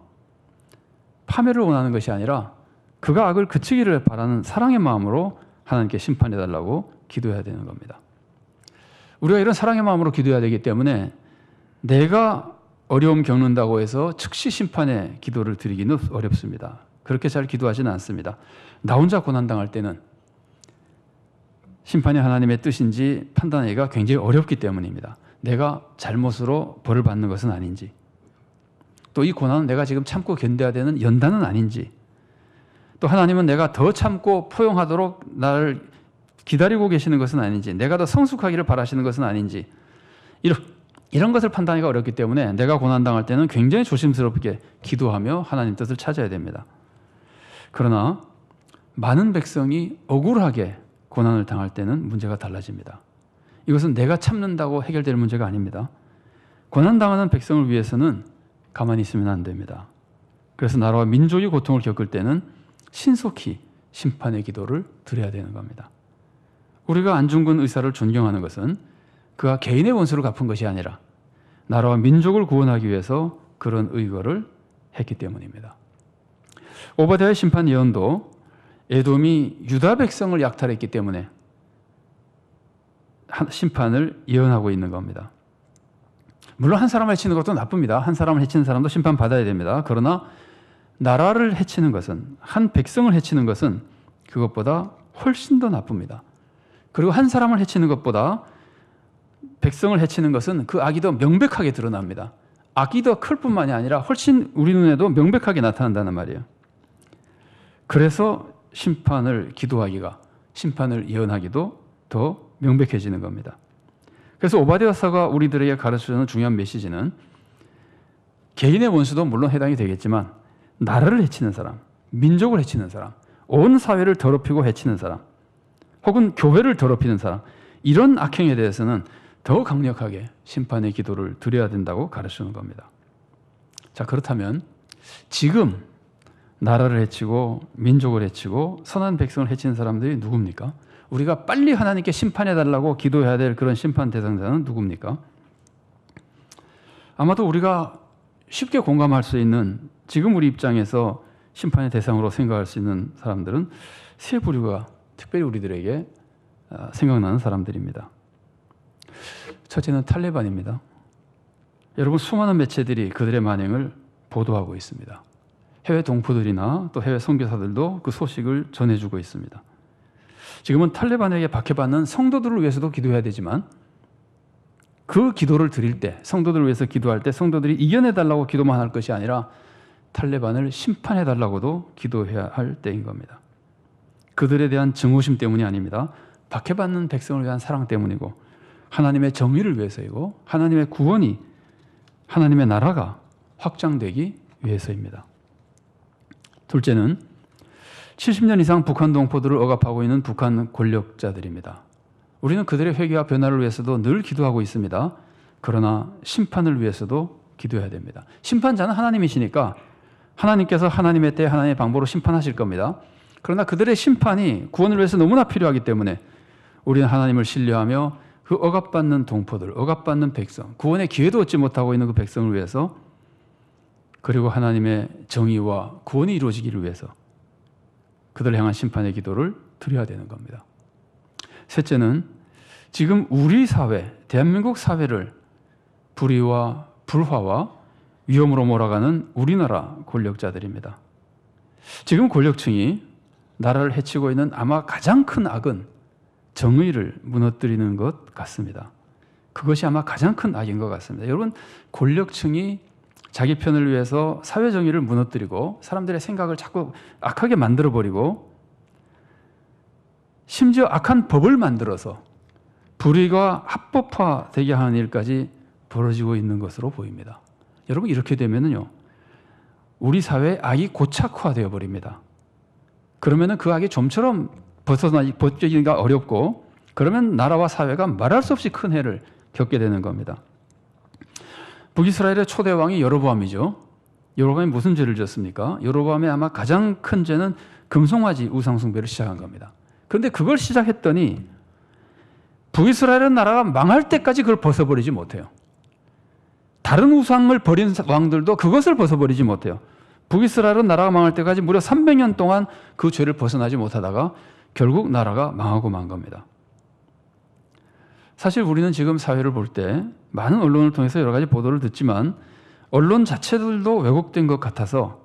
파멸을 원하는 것이 아니라 그가 악을 그치기를 바라는 사랑의 마음으로 하나님께 심판해달라고 기도해야 되는 겁니다. 우리가 이런 사랑의 마음으로 기도해야 되기 때문에 내가 어려움 겪는다고 해서 즉시 심판의 기도를 드리기는 어렵습니다. 그렇게 잘 기도하지는 않습니다. 나 혼자 고난당할 때는 심판이 하나님의 뜻인지 판단하기가 굉장히 어렵기 때문입니다. 내가 잘못으로 벌을 받는 것은 아닌지, 또 이 고난은 내가 지금 참고 견뎌야 되는 연단은 아닌지, 또 하나님은 내가 더 참고 포용하도록 나를 기다리고 계시는 것은 아닌지, 내가 더 성숙하기를 바라시는 것은 아닌지, 이런 것을 판단하기가 어렵기 때문에 내가 고난당할 때는 굉장히 조심스럽게 기도하며 하나님 뜻을 찾아야 됩니다. 그러나 많은 백성이 억울하게 고난을 당할 때는 문제가 달라집니다. 이것은 내가 참는다고 해결될 문제가 아닙니다. 고난당하는 백성을 위해서는 가만히 있으면 안 됩니다. 그래서 나라와 민족이 고통을 겪을 때는 신속히 심판의 기도를 드려야 되는 겁니다. 우리가 안중근 의사를 존경하는 것은 그가 개인의 원수를 갚은 것이 아니라 나라와 민족을 구원하기 위해서 그런 의거를 했기 때문입니다. 오바댜의 심판 예언도 에돔이 유다 백성을 약탈했기 때문에 심판을 예언하고 있는 겁니다. 물론 한 사람을 해치는 것도 나쁩니다. 한 사람을 해치는 사람도 심판받아야 됩니다. 그러나 나라를 해치는 것은, 한 백성을 해치는 것은 그것보다 훨씬 더 나쁩니다. 그리고 한 사람을 해치는 것보다 백성을 해치는 것은 그 악이 더 명백하게 드러납니다. 악이 더 클 뿐만이 아니라 훨씬 우리 눈에도 명백하게 나타난다는 말이에요. 그래서 심판을 기도하기가, 심판을 예언하기도 더 명백해지는 겁니다. 그래서 오바댜서가 우리들에게 가르쳐주는 중요한 메시지는 개인의 원수도 물론 해당이 되겠지만 나라를 해치는 사람, 민족을 해치는 사람, 온 사회를 더럽히고 해치는 사람, 혹은 교회를 더럽히는 사람, 이런 악행에 대해서는 더 강력하게 심판의 기도를 드려야 된다고 가르치는 겁니다. 자, 그렇다면 지금 나라를 해치고 민족을 해치고 선한 백성을 해치는 사람들이 누굽니까? 우리가 빨리 하나님께 심판해달라고 기도해야 될 그런 심판 대상자는 누굽니까? 아마도 우리가 쉽게 공감할 수 있는, 지금 우리 입장에서 심판의 대상으로 생각할 수 있는 사람들은 세 부류가 특별히 우리들에게 생각나는 사람들입니다. 첫째는 탈레반입니다. 여러분, 수많은 매체들이 그들의 만행을 보도하고 있습니다. 해외 동포들이나 또 해외 선교사들도 그 소식을 전해주고 있습니다. 지금은 탈레반에게 박해받는 성도들을 위해서도 기도해야 되지만 그 기도를 드릴 때, 성도들을 위해서 기도할 때 성도들이 이겨내달라고 기도만 할 것이 아니라 탈레반을 심판해달라고도 기도해야 할 때인 겁니다. 그들에 대한 증오심 때문이 아닙니다. 박해받는 백성을 위한 사랑 때문이고 하나님의 정의를 위해서이고 하나님의 구원이, 하나님의 나라가 확장되기 위해서입니다. 둘째는 70년 이상 북한 동포들을 억압하고 있는 북한 권력자들입니다. 우리는 그들의 회개와 변화를 위해서도 늘 기도하고 있습니다. 그러나 심판을 위해서도 기도해야 됩니다. 심판자는 하나님이시니까 하나님께서 하나님의 때 하나님의 방법으로 심판하실 겁니다. 그러나 그들의 심판이 구원을 위해서 너무나 필요하기 때문에 우리는 하나님을 신뢰하며 그 억압받는 동포들, 억압받는 백성, 구원의 기회도 얻지 못하고 있는 그 백성을 위해서, 그리고 하나님의 정의와 구원이 이루어지기를 위해서 그들을 향한 심판의 기도를 드려야 되는 겁니다. 셋째는 지금 우리 사회, 대한민국 사회를 불의와 불화와 위험으로 몰아가는 우리나라 권력자들입니다. 지금 권력층이 나라를 해치고 있는 아마 가장 큰 악은 정의를 무너뜨리는 것 같습니다. 그것이 아마 가장 큰 악인 것 같습니다. 여러분, 권력층이 자기 편을 위해서 사회 정의를 무너뜨리고 사람들의 생각을 자꾸 악하게 만들어버리고 심지어 악한 법을 만들어서 불의가 합법화되게 하는 일까지 벌어지고 있는 것으로 보입니다. 여러분, 이렇게 되면은요, 우리 사회의 악이 고착화되어 버립니다. 그러면은 그 악이 좀처럼 벗겨지기가 어렵고, 그러면 나라와 사회가 말할 수 없이 큰 해를 겪게 되는 겁니다. 북이스라엘의 초대 왕이 여로보암이죠. 여로보암이 무슨 죄를 지었습니까? 여로보암의 아마 가장 큰 죄는 금송아지 우상숭배를 시작한 겁니다. 그런데 그걸 시작했더니 북이스라엘 나라가 망할 때까지 그걸 벗어버리지 못해요. 다른 우상을 버린 왕들도 그것을 벗어버리지 못해요. 북이스라엘 나라가 망할 때까지 무려 300년 동안 그 죄를 벗어나지 못하다가 결국 나라가 망하고 만 겁니다. 사실 우리는 지금 사회를 볼 때 많은 언론을 통해서 여러 가지 보도를 듣지만 언론 자체들도 왜곡된 것 같아서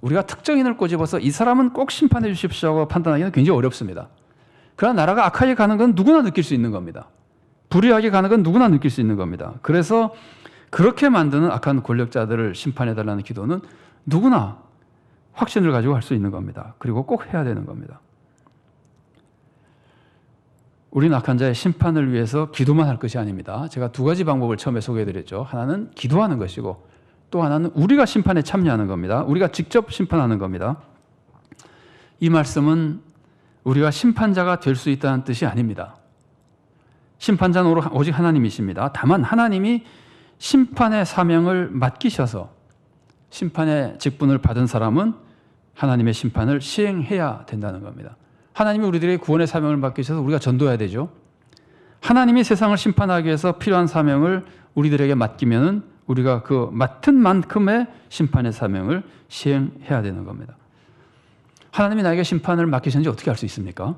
우리가 특정인을 꼬집어서 이 사람은 꼭 심판해 주십시오 하고 판단하기는 굉장히 어렵습니다. 그러나 나라가 악하게 가는 건 누구나 느낄 수 있는 겁니다. 불의하게 가는 건 누구나 느낄 수 있는 겁니다. 그래서 그렇게 만드는 악한 권력자들을 심판해달라는 기도는 누구나 확신을 가지고 할 수 있는 겁니다. 그리고 꼭 해야 되는 겁니다. 우리는 악한 자의 심판을 위해서 기도만 할 것이 아닙니다. 제가 두 가지 방법을 처음에 소개해드렸죠. 하나는 기도하는 것이고 또 하나는 우리가 심판에 참여하는 겁니다. 우리가 직접 심판하는 겁니다. 이 말씀은 우리가 심판자가 될 수 있다는 뜻이 아닙니다. 심판자는 오직 하나님이십니다. 다만 하나님이 심판의 사명을 맡기셔서 심판의 직분을 받은 사람은 하나님의 심판을 시행해야 된다는 겁니다. 하나님이 우리들에게 구원의 사명을 맡기셔서 우리가 전도해야 되죠. 하나님이 세상을 심판하기 위해서 필요한 사명을 우리들에게 맡기면은 우리가 그 맡은 만큼의 심판의 사명을 시행해야 되는 겁니다. 하나님이 나에게 심판을 맡기셨는지 어떻게 알 수 있습니까?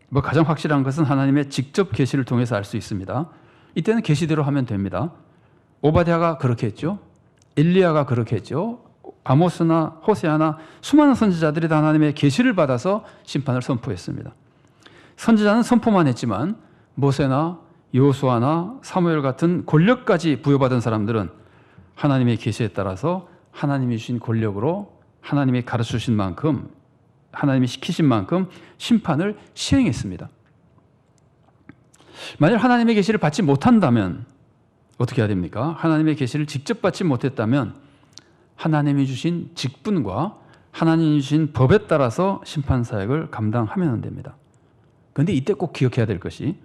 뭐 가장 확실한 것은 하나님의 직접 계시를 통해서 알 수 있습니다. 이때는 계시대로 하면 됩니다. 오바댜가 그렇게 했죠. 엘리야가 그렇게 했죠. 아모스나 호세아나 수많은 선지자들이 다 하나님의 계시를 받아서 심판을 선포했습니다. 선지자는 선포만 했지만 모세나 여호수아나 사무엘 같은 권력까지 부여받은 사람들은 하나님의 계시에 따라서 하나님이 주신 권력으로 하나님이 가르쳐 주신 만큼, 하나님이 시키신 만큼 심판을 시행했습니다. 만약 하나님의 계시를 받지 못한다면 어떻게 해야 됩니까? 하나님의 계시를 직접 받지 못했다면 하나님이 주신 직분과 하나님이 주신 법에 따라서 심판 사역을 감당하면 됩니다. 그런데 이때 꼭 기억해야 될 것이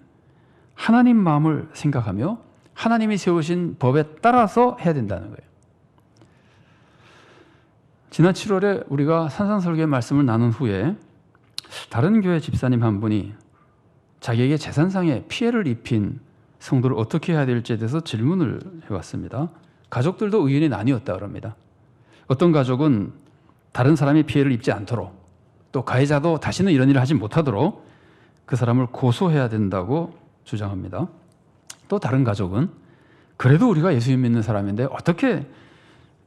하나님 마음을 생각하며 하나님이 세우신 법에 따라서 해야 된다는 거예요. 지난 7월에 우리가 산상설교의 말씀을 나눈 후에 다른 교회 집사님 한 분이 자기에게 재산상의 피해를 입힌 성도를 어떻게 해야 될지에 대해서 질문을 해왔습니다. 가족들도 의견이 나뉘었다 그럽니다. 어떤 가족은 다른 사람이 피해를 입지 않도록, 또 가해자도 다시는 이런 일을 하지 못하도록 그 사람을 고소해야 된다고 주장합니다. 또 다른 가족은 그래도 우리가 예수님 믿는 사람인데 어떻게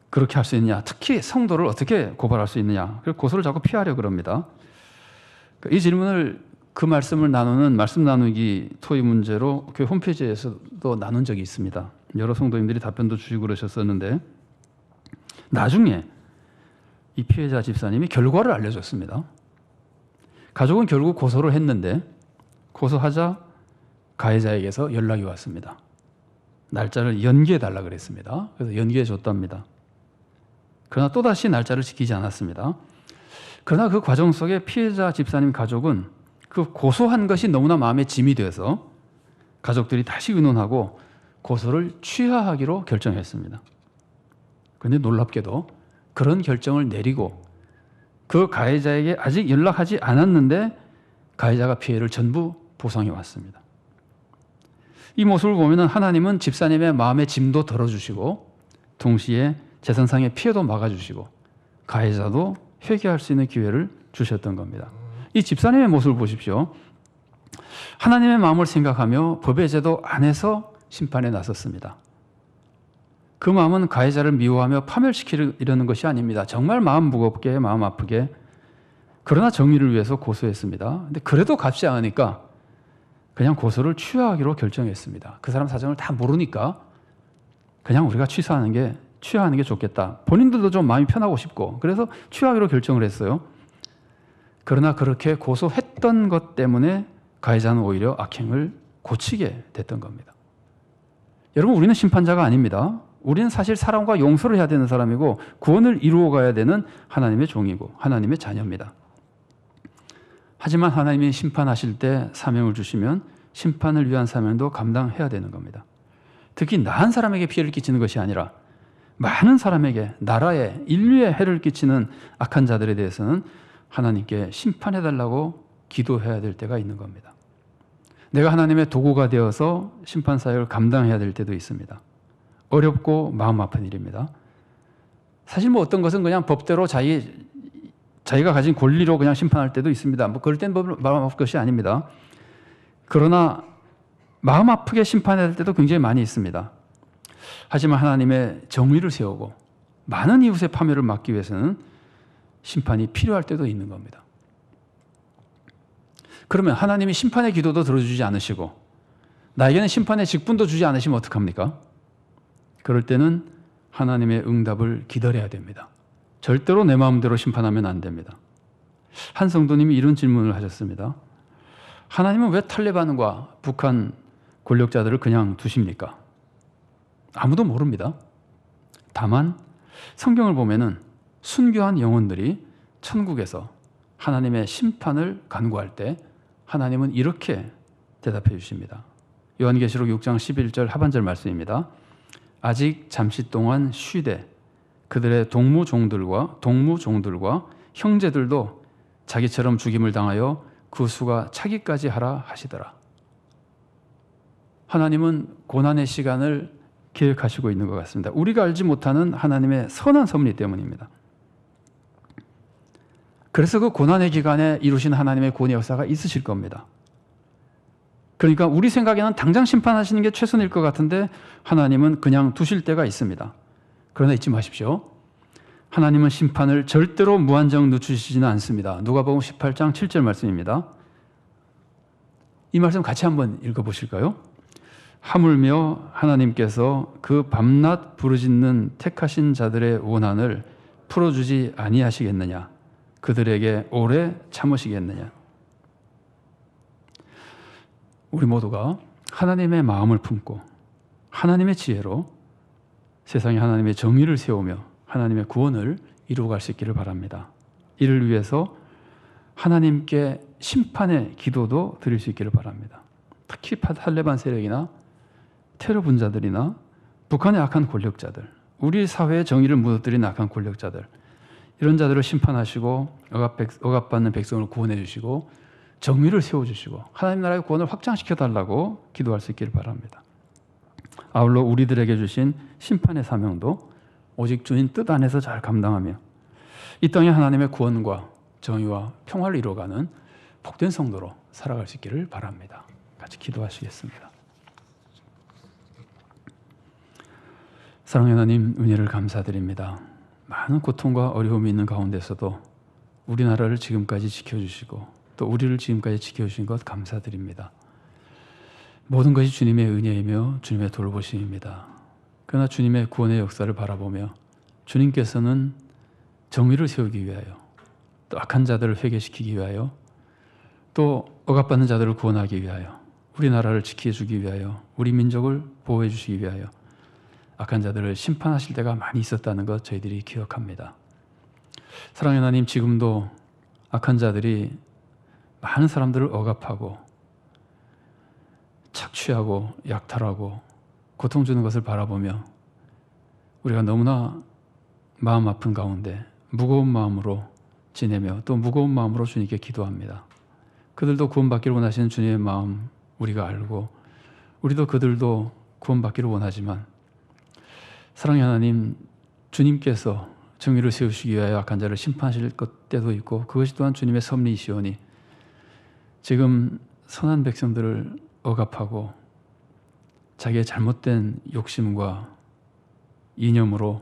그렇게 할 수 있느냐, 특히 성도를 어떻게 고발할 수 있느냐, 그래서 고소를 자꾸 피하려고 그럽니다. 이 질문을, 그 말씀을 나누는 말씀 나누기 토의 문제로 교회 홈페이지에서도 나눈 적이 있습니다. 여러 성도님들이 답변도 주시고 그러셨었는데 나중에 이 피해자 집사님이 결과를 알려줬습니다. 가족은 결국 고소를 했는데 고소하자 가해자에게서 연락이 왔습니다. 날짜를 연기해 달라 그랬습니다. 그래서 연기해 줬답니다. 그러나 또다시 날짜를 지키지 않았습니다. 그러나 그 과정 속에 피해자 집사님 가족은 그 고소한 것이 너무나 마음에 짐이 돼서 가족들이 다시 의논하고 고소를 취하하기로 결정했습니다. 그런데 놀랍게도 그런 결정을 내리고 그 가해자에게 아직 연락하지 않았는데 가해자가 피해를 전부 보상해 왔습니다. 이 모습을 보면 하나님은 집사님의 마음의 짐도 덜어주시고 동시에 재산상의 피해도 막아주시고 가해자도 회개할 수 있는 기회를 주셨던 겁니다. 이 집사님의 모습을 보십시오. 하나님의 마음을 생각하며 법의 제도 안에서 심판에 나섰습니다. 그 마음은 가해자를 미워하며 파멸시키려는 것이 아닙니다. 정말 마음 무겁게, 마음 아프게, 그러나 정의를 위해서 고소했습니다. 근데 그래도 값지 않으니까 그냥 고소를 취하하기로 결정했습니다. 그 사람 사정을 다 모르니까 그냥 우리가 취하하는 게 좋겠다. 본인들도 좀 마음이 편하고 싶고 그래서 취하하기로 결정을 했어요. 그러나 그렇게 고소했던 것 때문에 가해자는 오히려 악행을 고치게 됐던 겁니다. 여러분, 우리는 심판자가 아닙니다. 우리는 사실 사람과 용서를 해야 되는 사람이고 구원을 이루어가야 되는 하나님의 종이고 하나님의 자녀입니다. 하지만 하나님이 심판하실 때 사명을 주시면 심판을 위한 사명도 감당해야 되는 겁니다. 특히 나 한 사람에게 피해를 끼치는 것이 아니라 많은 사람에게, 나라에, 인류에 해를 끼치는 악한 자들에 대해서는 하나님께 심판해달라고 기도해야 될 때가 있는 겁니다. 내가 하나님의 도구가 되어서 심판 사역을 감당해야 될 때도 있습니다. 어렵고 마음 아픈 일입니다. 사실 뭐 어떤 것은 그냥 법대로 자기가 가진 권리로 그냥 심판할 때도 있습니다. 뭐 그럴 때는 마음 아플 것이 아닙니다. 그러나 마음 아프게 심판해야 될 때도 굉장히 많이 있습니다. 하지만 하나님의 정의를 세우고 많은 이웃의 파멸을 막기 위해서는 심판이 필요할 때도 있는 겁니다. 그러면 하나님이 심판의 기도도 들어주지 않으시고 나에게는 심판의 직분도 주지 않으시면 어떡합니까? 그럴 때는 하나님의 응답을 기다려야 됩니다. 절대로 내 마음대로 심판하면 안 됩니다. 한 성도님이 이런 질문을 하셨습니다. 하나님은 왜 탈레반과 북한 권력자들을 그냥 두십니까? 아무도 모릅니다. 다만 성경을 보면은 순교한 영혼들이 천국에서 하나님의 심판을 간구할 때 하나님은 이렇게 대답해 주십니다. 요한계시록 6장 11절 하반절 말씀입니다. 아직 잠시 동안 쉬되 그들의 동무종들과 형제들도 자기처럼 죽임을 당하여 그 수가 차기까지 하라 하시더라. 하나님은 고난의 시간을 계획하시고 있는 것 같습니다. 우리가 알지 못하는 하나님의 선한 섭리 때문입니다. 그래서 그 고난의 기간에 이루신 하나님의 구원의 역사가 있으실 겁니다. 그러니까 우리 생각에는 당장 심판하시는 게 최선일 것 같은데 하나님은 그냥 두실 때가 있습니다. 그러나 잊지 마십시오. 하나님은 심판을 절대로 무한정 늦추시지는 않습니다. 누가복음 18장 7절 말씀입니다. 이 말씀 같이 한번 읽어보실까요? 하물며 하나님께서 그 밤낮 부르짖는 택하신 자들의 원한을 풀어주지 아니하시겠느냐? 그들에게 오래 참으시겠느냐? 우리 모두가 하나님의 마음을 품고 하나님의 지혜로 세상에 하나님의 정의를 세우며 하나님의 구원을 이루어갈 수 있기를 바랍니다. 이를 위해서 하나님께 심판의 기도도 드릴 수 있기를 바랍니다. 특히 탈레반 세력이나 테러 분자들이나 북한의 악한 권력자들, 우리 사회의 정의를 무너뜨린 악한 권력자들, 이런 자들을 심판하시고 억압받는 백성을 구원해 주시고 정의를 세워주시고 하나님 나라의 구원을 확장시켜 달라고 기도할 수 있기를 바랍니다. 아울러 우리들에게 주신 심판의 사명도 오직 주님 뜻 안에서 잘 감당하며 이 땅에 하나님의 구원과 정의와 평화를 이루어가는 복된 성도로 살아갈 수 있기를 바랍니다. 같이 기도하시겠습니다. 사랑의 하나님, 은혜를 감사드립니다. 많은 고통과 어려움이 있는 가운데서도 우리나라를 지금까지 지켜주시고 또 우리를 지금까지 지켜주신 것 감사드립니다. 모든 것이 주님의 은혜이며 주님의 돌보심입니다. 그러나 주님의 구원의 역사를 바라보며 주님께서는 정의를 세우기 위하여 또 악한 자들을 회개시키기 위하여 또 억압받는 자들을 구원하기 위하여 우리나라를 지켜주기 위하여 우리 민족을 보호해 주시기 위하여 악한 자들을 심판하실 때가 많이 있었다는 것 저희들이 기억합니다. 사랑의 하나님, 지금도 악한 자들이 많은 사람들을 억압하고 착취하고 약탈하고 고통 주는 것을 바라보며 우리가 너무나 마음 아픈 가운데 무거운 마음으로 지내며 또 무거운 마음으로 주님께 기도합니다. 그들도 구원받기를 원하시는 주님의 마음 우리가 알고 우리도 그들도 구원받기를 원하지만 사랑의 하나님, 주님께서 정의를 세우시기 위하여 악한 자를 심판하실 때도 있고 그것이 또한 주님의 섭리이시오니 지금 선한 백성들을 억압하고 자기의 잘못된 욕심과 이념으로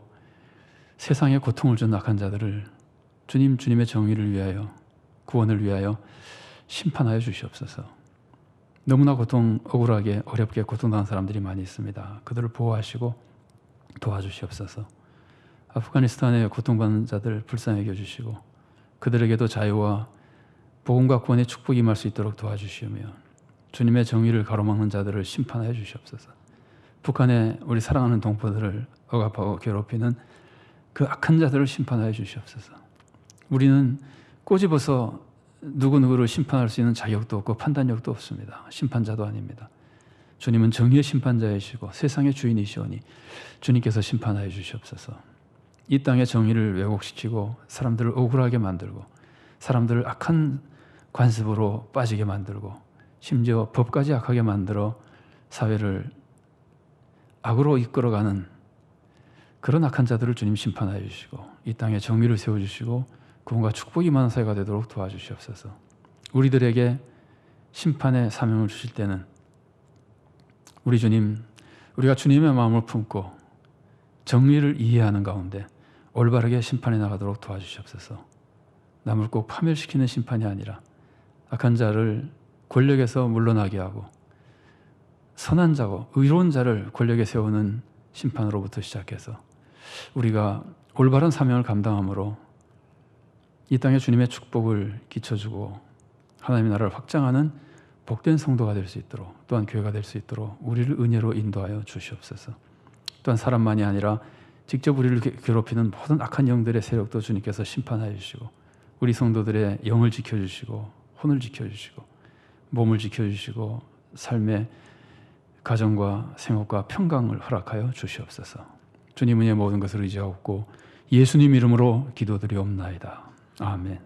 세상에 고통을 준 악한 자들을 주님의 정의를 위하여 구원을 위하여 심판하여 주시옵소서. 너무나 억울하게 어렵게 고통당한 사람들이 많이 있습니다. 그들을 보호하시고 도와주시옵소서. 아프가니스탄의 고통받는 자들 불쌍히 여겨주시고 그들에게도 자유와 복음과 구원의 축복이 임할 수 있도록 도와주시며 주님의 정의를 가로막는 자들을 심판하여 주시옵소서. 북한의 우리 사랑하는 동포들을 억압하고 괴롭히는 그 악한 자들을 심판하여 주시옵소서. 우리는 꼬집어서 누구누구를 심판할 수 있는 자격도 없고 판단력도 없습니다. 심판자도 아닙니다. 주님은 정의의 심판자이시고 세상의 주인이시오니 주님께서 심판하여 주시옵소서. 이 땅의 정의를 왜곡시키고 사람들을 억울하게 만들고 사람들을 악한 관습으로 빠지게 만들고 심지어 법까지 악하게 만들어 사회를 악으로 이끌어가는 그런 악한 자들을 주님 심판하여 주시고 이 땅에 정의를 세워주시고 구원과 축복이 많은 사회가 되도록 도와주시옵소서. 우리들에게 심판의 사명을 주실 때는 우리 주님, 우리가 주님의 마음을 품고 정의를 이해하는 가운데 올바르게 심판해 나가도록 도와주시옵소서. 남을 꼭 파멸시키는 심판이 아니라 악한 자를 권력에서 물러나게 하고 선한 자고 의로운 자를 권력에 세우는 심판으로부터 시작해서 우리가 올바른 사명을 감당함으로 이 땅에 주님의 축복을 끼쳐주고 하나님의 나라를 확장하는 복된 성도가 될 수 있도록 또한 교회가 될 수 있도록 우리를 은혜로 인도하여 주시옵소서. 또한 사람만이 아니라 직접 우리를 괴롭히는 모든 악한 영들의 세력도 주님께서 심판하여 주시고 우리 성도들의 영을 지켜주시고 혼을 지켜주시고 몸을 지켜주시고 삶의 가정과 생업과 평강을 허락하여 주시옵소서. 주님 은혜의 모든 것을 의지하옵고 예수님 이름으로 기도드리옵나이다. 아멘.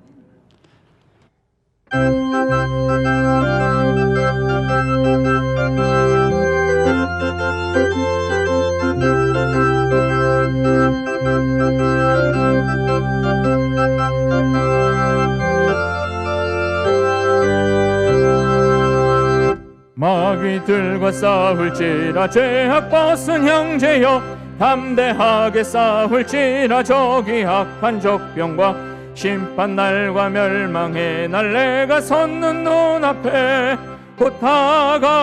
마귀들과 싸울지라 죄악 벗은 형제여, 담대하게 싸울지라. 저기 악한 적병과 심판날과 멸망의 날 내가 섰는 눈앞에 곧 다가오리라.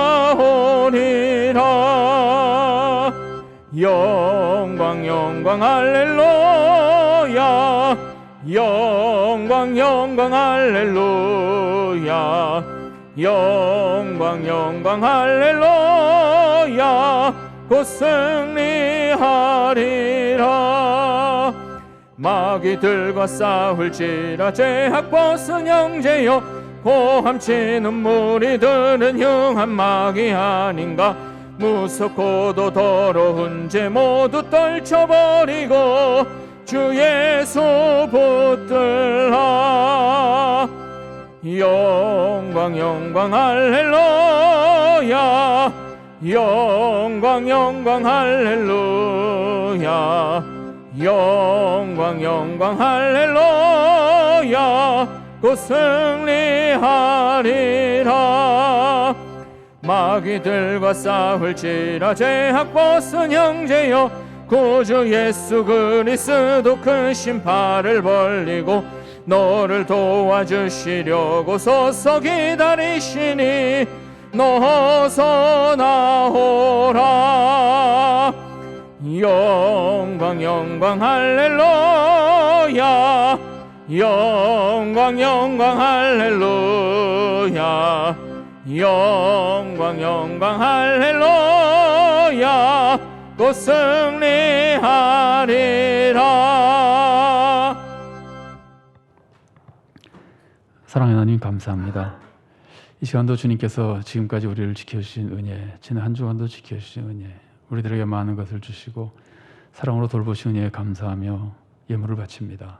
영광 영광 할렐루야, 영광 영광 할렐루야, 영광 영광 할렐루야. 곧 승리하리라. 마귀들과 싸울지라. 죄악 벗은 형제여, 고함치는 무리들은 흉한 마귀 아닌가. 무섭고도 더러운 죄 모두 떨쳐버리고 주 예수 붙들라. 영광 영광 할렐루야, 영광 영광 할렐루야, 영광 영광 할렐루야. 곧 승리하리라. 마귀들과 싸울지라. 죄악 벗은 형제여, 구주 예수 그리스도 큰 심판을 벌리고 너를 도와주시려고 서서 기다리시니 너서 나오라. 영광 영광 할렐루야, 영광 영광 할렐루야, 영광 영광 할렐루야. 곧 승리하리라. 사랑하는 하나님 감사합니다. 이 시간도 주님께서 지금까지 우리를 지켜주신 은혜, 지난 한 주간도 지켜주신 은혜, 우리들에게 많은 것을 주시고 사랑으로 돌보신 은혜에 감사하며 예물을 바칩니다.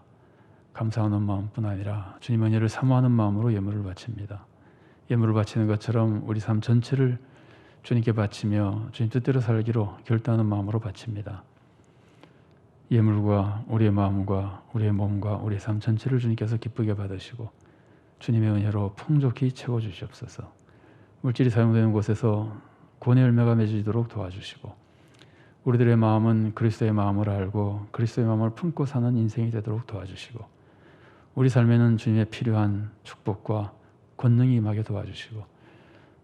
감사하는 마음뿐 아니라 주님의 은혜를 사모하는 마음으로 예물을 바칩니다. 예물을 바치는 것처럼 우리 삶 전체를 주님께 바치며 주님 뜻대로 살기로 결단하는 마음으로 바칩니다. 예물과 우리의 마음과 우리의 몸과 우리의 삶 전체를 주님께서 기쁘게 받으시고 주님의 은혜로 풍족히 채워주시옵소서. 물질이 사용되는 곳에서 구원의 열매가 맺어지도록 도와주시고 우리들의 마음은 그리스도의 마음을 알고 그리스도의 마음을 품고 사는 인생이 되도록 도와주시고 우리 삶에는 주님의 필요한 축복과 권능이 임하게 도와주시고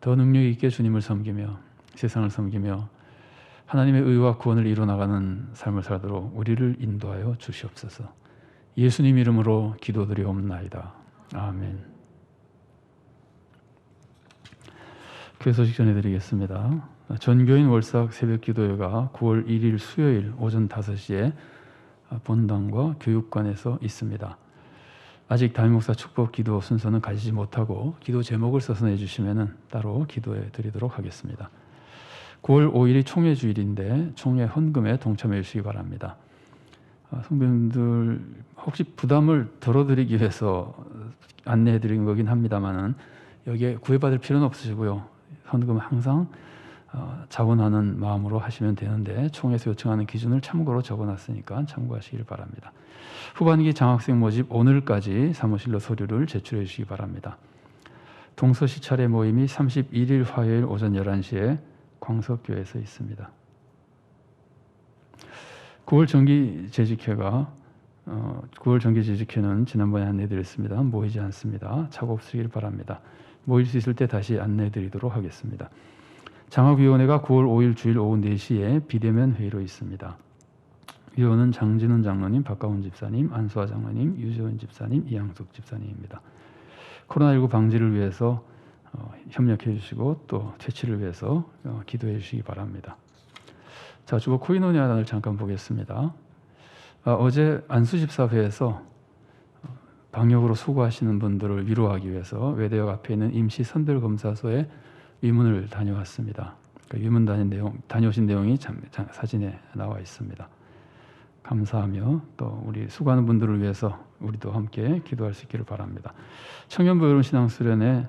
더 능력 있게 주님을 섬기며 세상을 섬기며 하나님의 의와 구원을 이루어나가는 삶을 살도록 우리를 인도하여 주시옵소서. 예수님 이름으로 기도드리옵나이다. 아멘. 교회 소식 전해드리겠습니다. 전교인 월삭 새벽기도회가 9월 1일 수요일 오전 5시에 본당과 교육관에서 있습니다. 아직 담임목사 축복 기도 순서는 가지지 못하고 기도 제목을 써서 내주시면 따로 기도해 드리도록 하겠습니다. 9월 5일이 총회 주일인데 총회 헌금에 동참해 주시기 바랍니다. 성도님들 혹시 부담을 덜어드리기 위해서 안내해 드린 거긴 합니다만은 여기에 구애받을 필요는 없으시고요. 헌금은 항상 자원하는 마음으로 하시면 되는데 총회에서 요청하는 기준을 참고로 적어놨으니까 참고하시길 바랍니다. 후반기 장학생 모집 오늘까지 사무실로 서류를 제출해 주시기 바랍니다. 동서시 차례 모임이 31일 화요일 오전 11시에 광석교회에서 있습니다. 9월 정기재직회는 지난번에 안내드렸습니다. 모이지 않습니다. 착오 없으시길 바랍니다. 모일 수 있을 때 다시 안내드리도록 하겠습니다. 장학위원회가 9월 5일 주일 오후 4시에 비대면 회의로 있습니다. 위원은 장진훈 장로님, 박가훈 집사님, 안수아 장로님, 유재원 집사님, 이양숙 집사님입니다. 코로나19 방지를 위해서 협력해 주시고 또 퇴치를 위해서 기도해 주시기 바랍니다. 자, 주보 코이노니아단을 잠깐 보겠습니다. 어제 안수집사회에서 방역으로 수고하시는 분들을 위로하기 위해서 외대역 앞에 있는 임시 선별검사소에 위문을 다녀왔습니다. 위문 다녀오신 내용이 사진에 나와 있습니다. 감사하며 또 우리 수고하는 분들을 위해서 우리도 함께 기도할 수 있기를 바랍니다. 청년부 여론신앙수련회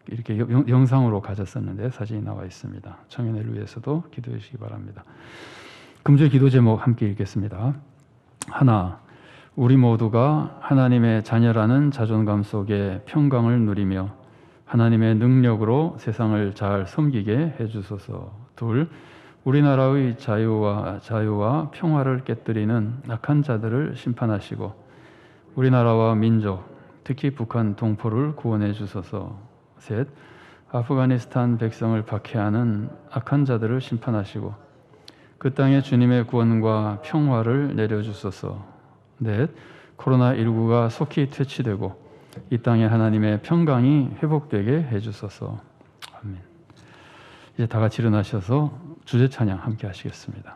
이렇게 영상으로 가졌었는데 사진이 나와 있습니다. 청년회를 위해서도 기도해 주시기 바랍니다. 금주의 기도 제목 함께 읽겠습니다. 하나, 우리 모두가 하나님의 자녀라는 자존감 속에 평강을 누리며 하나님의 능력으로 세상을 잘 섬기게 해주소서. 둘, 우리나라의 자유와 평화를 깨뜨리는 악한 자들을 심판하시고 우리나라와 민족, 특히 북한 동포를 구원해 주소서. 셋, 아프가니스탄 백성을 박해하는 악한 자들을 심판하시고 그 땅에 주님의 구원과 평화를 내려주소서. 넷, 코로나19가 속히 퇴치되고 이 땅에 하나님의 평강이 회복되게 해주소서. 아멘. 이제 다 같이 일어나셔서 주제 찬양 함께 하시겠습니다.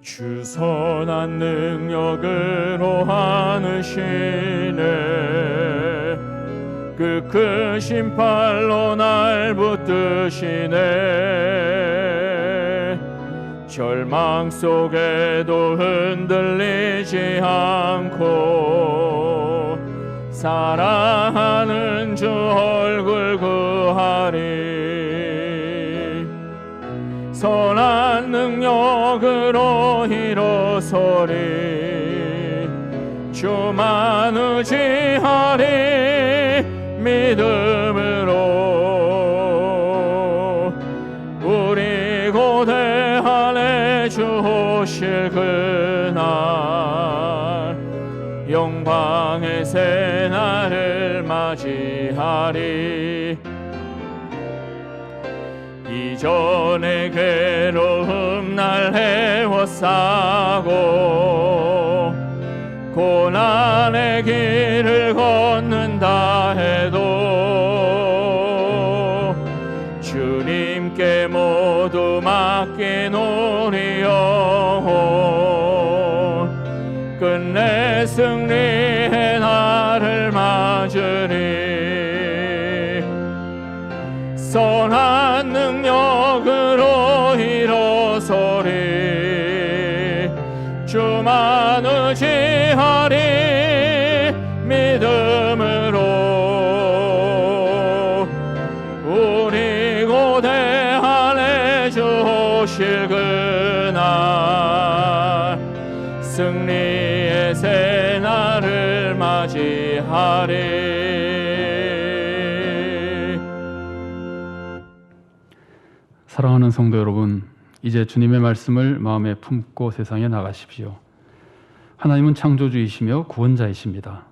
주 선한 능력으로 하느시네 그 크신 팔로 날 붙드시네 절망 속에도 흔들리지 않고 사랑하는 주 얼굴 구하리 선한 능력으로 일어서리 주만 의지하리 믿음으로 우리 고대하네 주 오실 그날 영광의 새날을 맞이하리 이전의 괴로움 날 헤워싸고 고난의 길을 걷는다 해도 주님께 모두 맡긴 우리 영혼 끝내 승리의 날을 맞으리 선한 능력으로 일어서리 주만 의지하리 믿음으로 우리 고대하네 주 오실 그날 승리의 새날을 맞이하리. 사랑하는 성도 여러분, 이제 주님의 말씀을 마음에 품고 세상에 나가십시오. 하나님은 창조주이시며 구원자이십니다.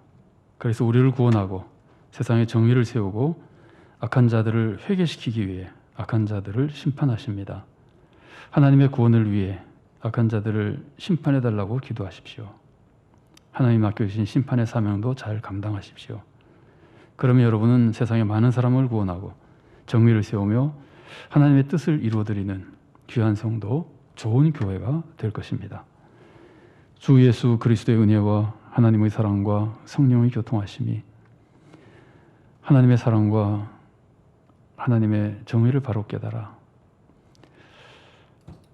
그래서 우리를 구원하고 세상에 정의를 세우고 악한 자들을 회개시키기 위해 악한 자들을 심판하십니다. 하나님의 구원을 위해 악한 자들을 심판해달라고 기도하십시오. 하나님 맡겨주신 심판의 사명도 잘 감당하십시오. 그러면 여러분은 세상의 많은 사람을 구원하고 정의를 세우며 하나님의 뜻을 이루어드리는 귀한 성도, 좋은 교회가 될 것입니다. 주 예수 그리스도의 은혜와 하나님의 사랑과 성령의 교통하심이 하나님의 사랑과 하나님의 정의를 바로 깨달아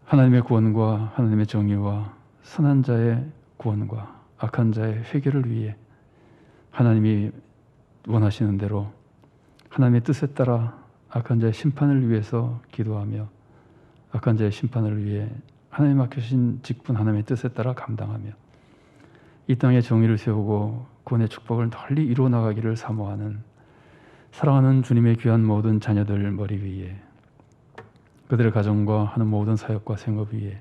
하나님의 구원과 하나님의 정의와 선한 자의 구원과 악한 자의 회개를 위해 하나님이 원하시는 대로 하나님의 뜻에 따라 악한 자의 심판을 위해서 기도하며 악한 자의 심판을 위해 하나님 맡겨주신 직분 하나님의 뜻에 따라 감당하며 이 땅에 정의를 세우고 구원의 축복을 널리 이루어 나가기를 사모하는 사랑하는 주님의 귀한 모든 자녀들 머리 위에 그들의 가정과 하는 모든 사역과 생업 위에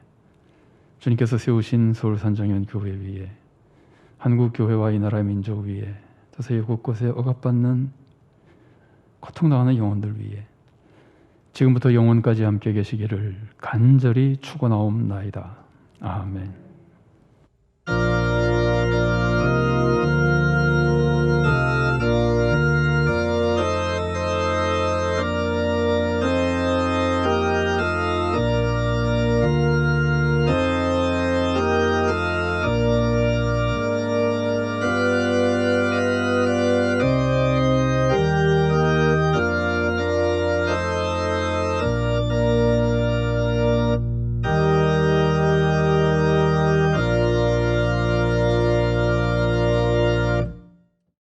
주님께서 세우신 서울산정연 교회 위에 한국교회와 이 나라의 민족 위에 저 세계 곳곳에 억압받는 고통당하는 영혼들 위에 지금부터 영원까지 함께 계시기를 간절히 축원하옵나이다. 아멘.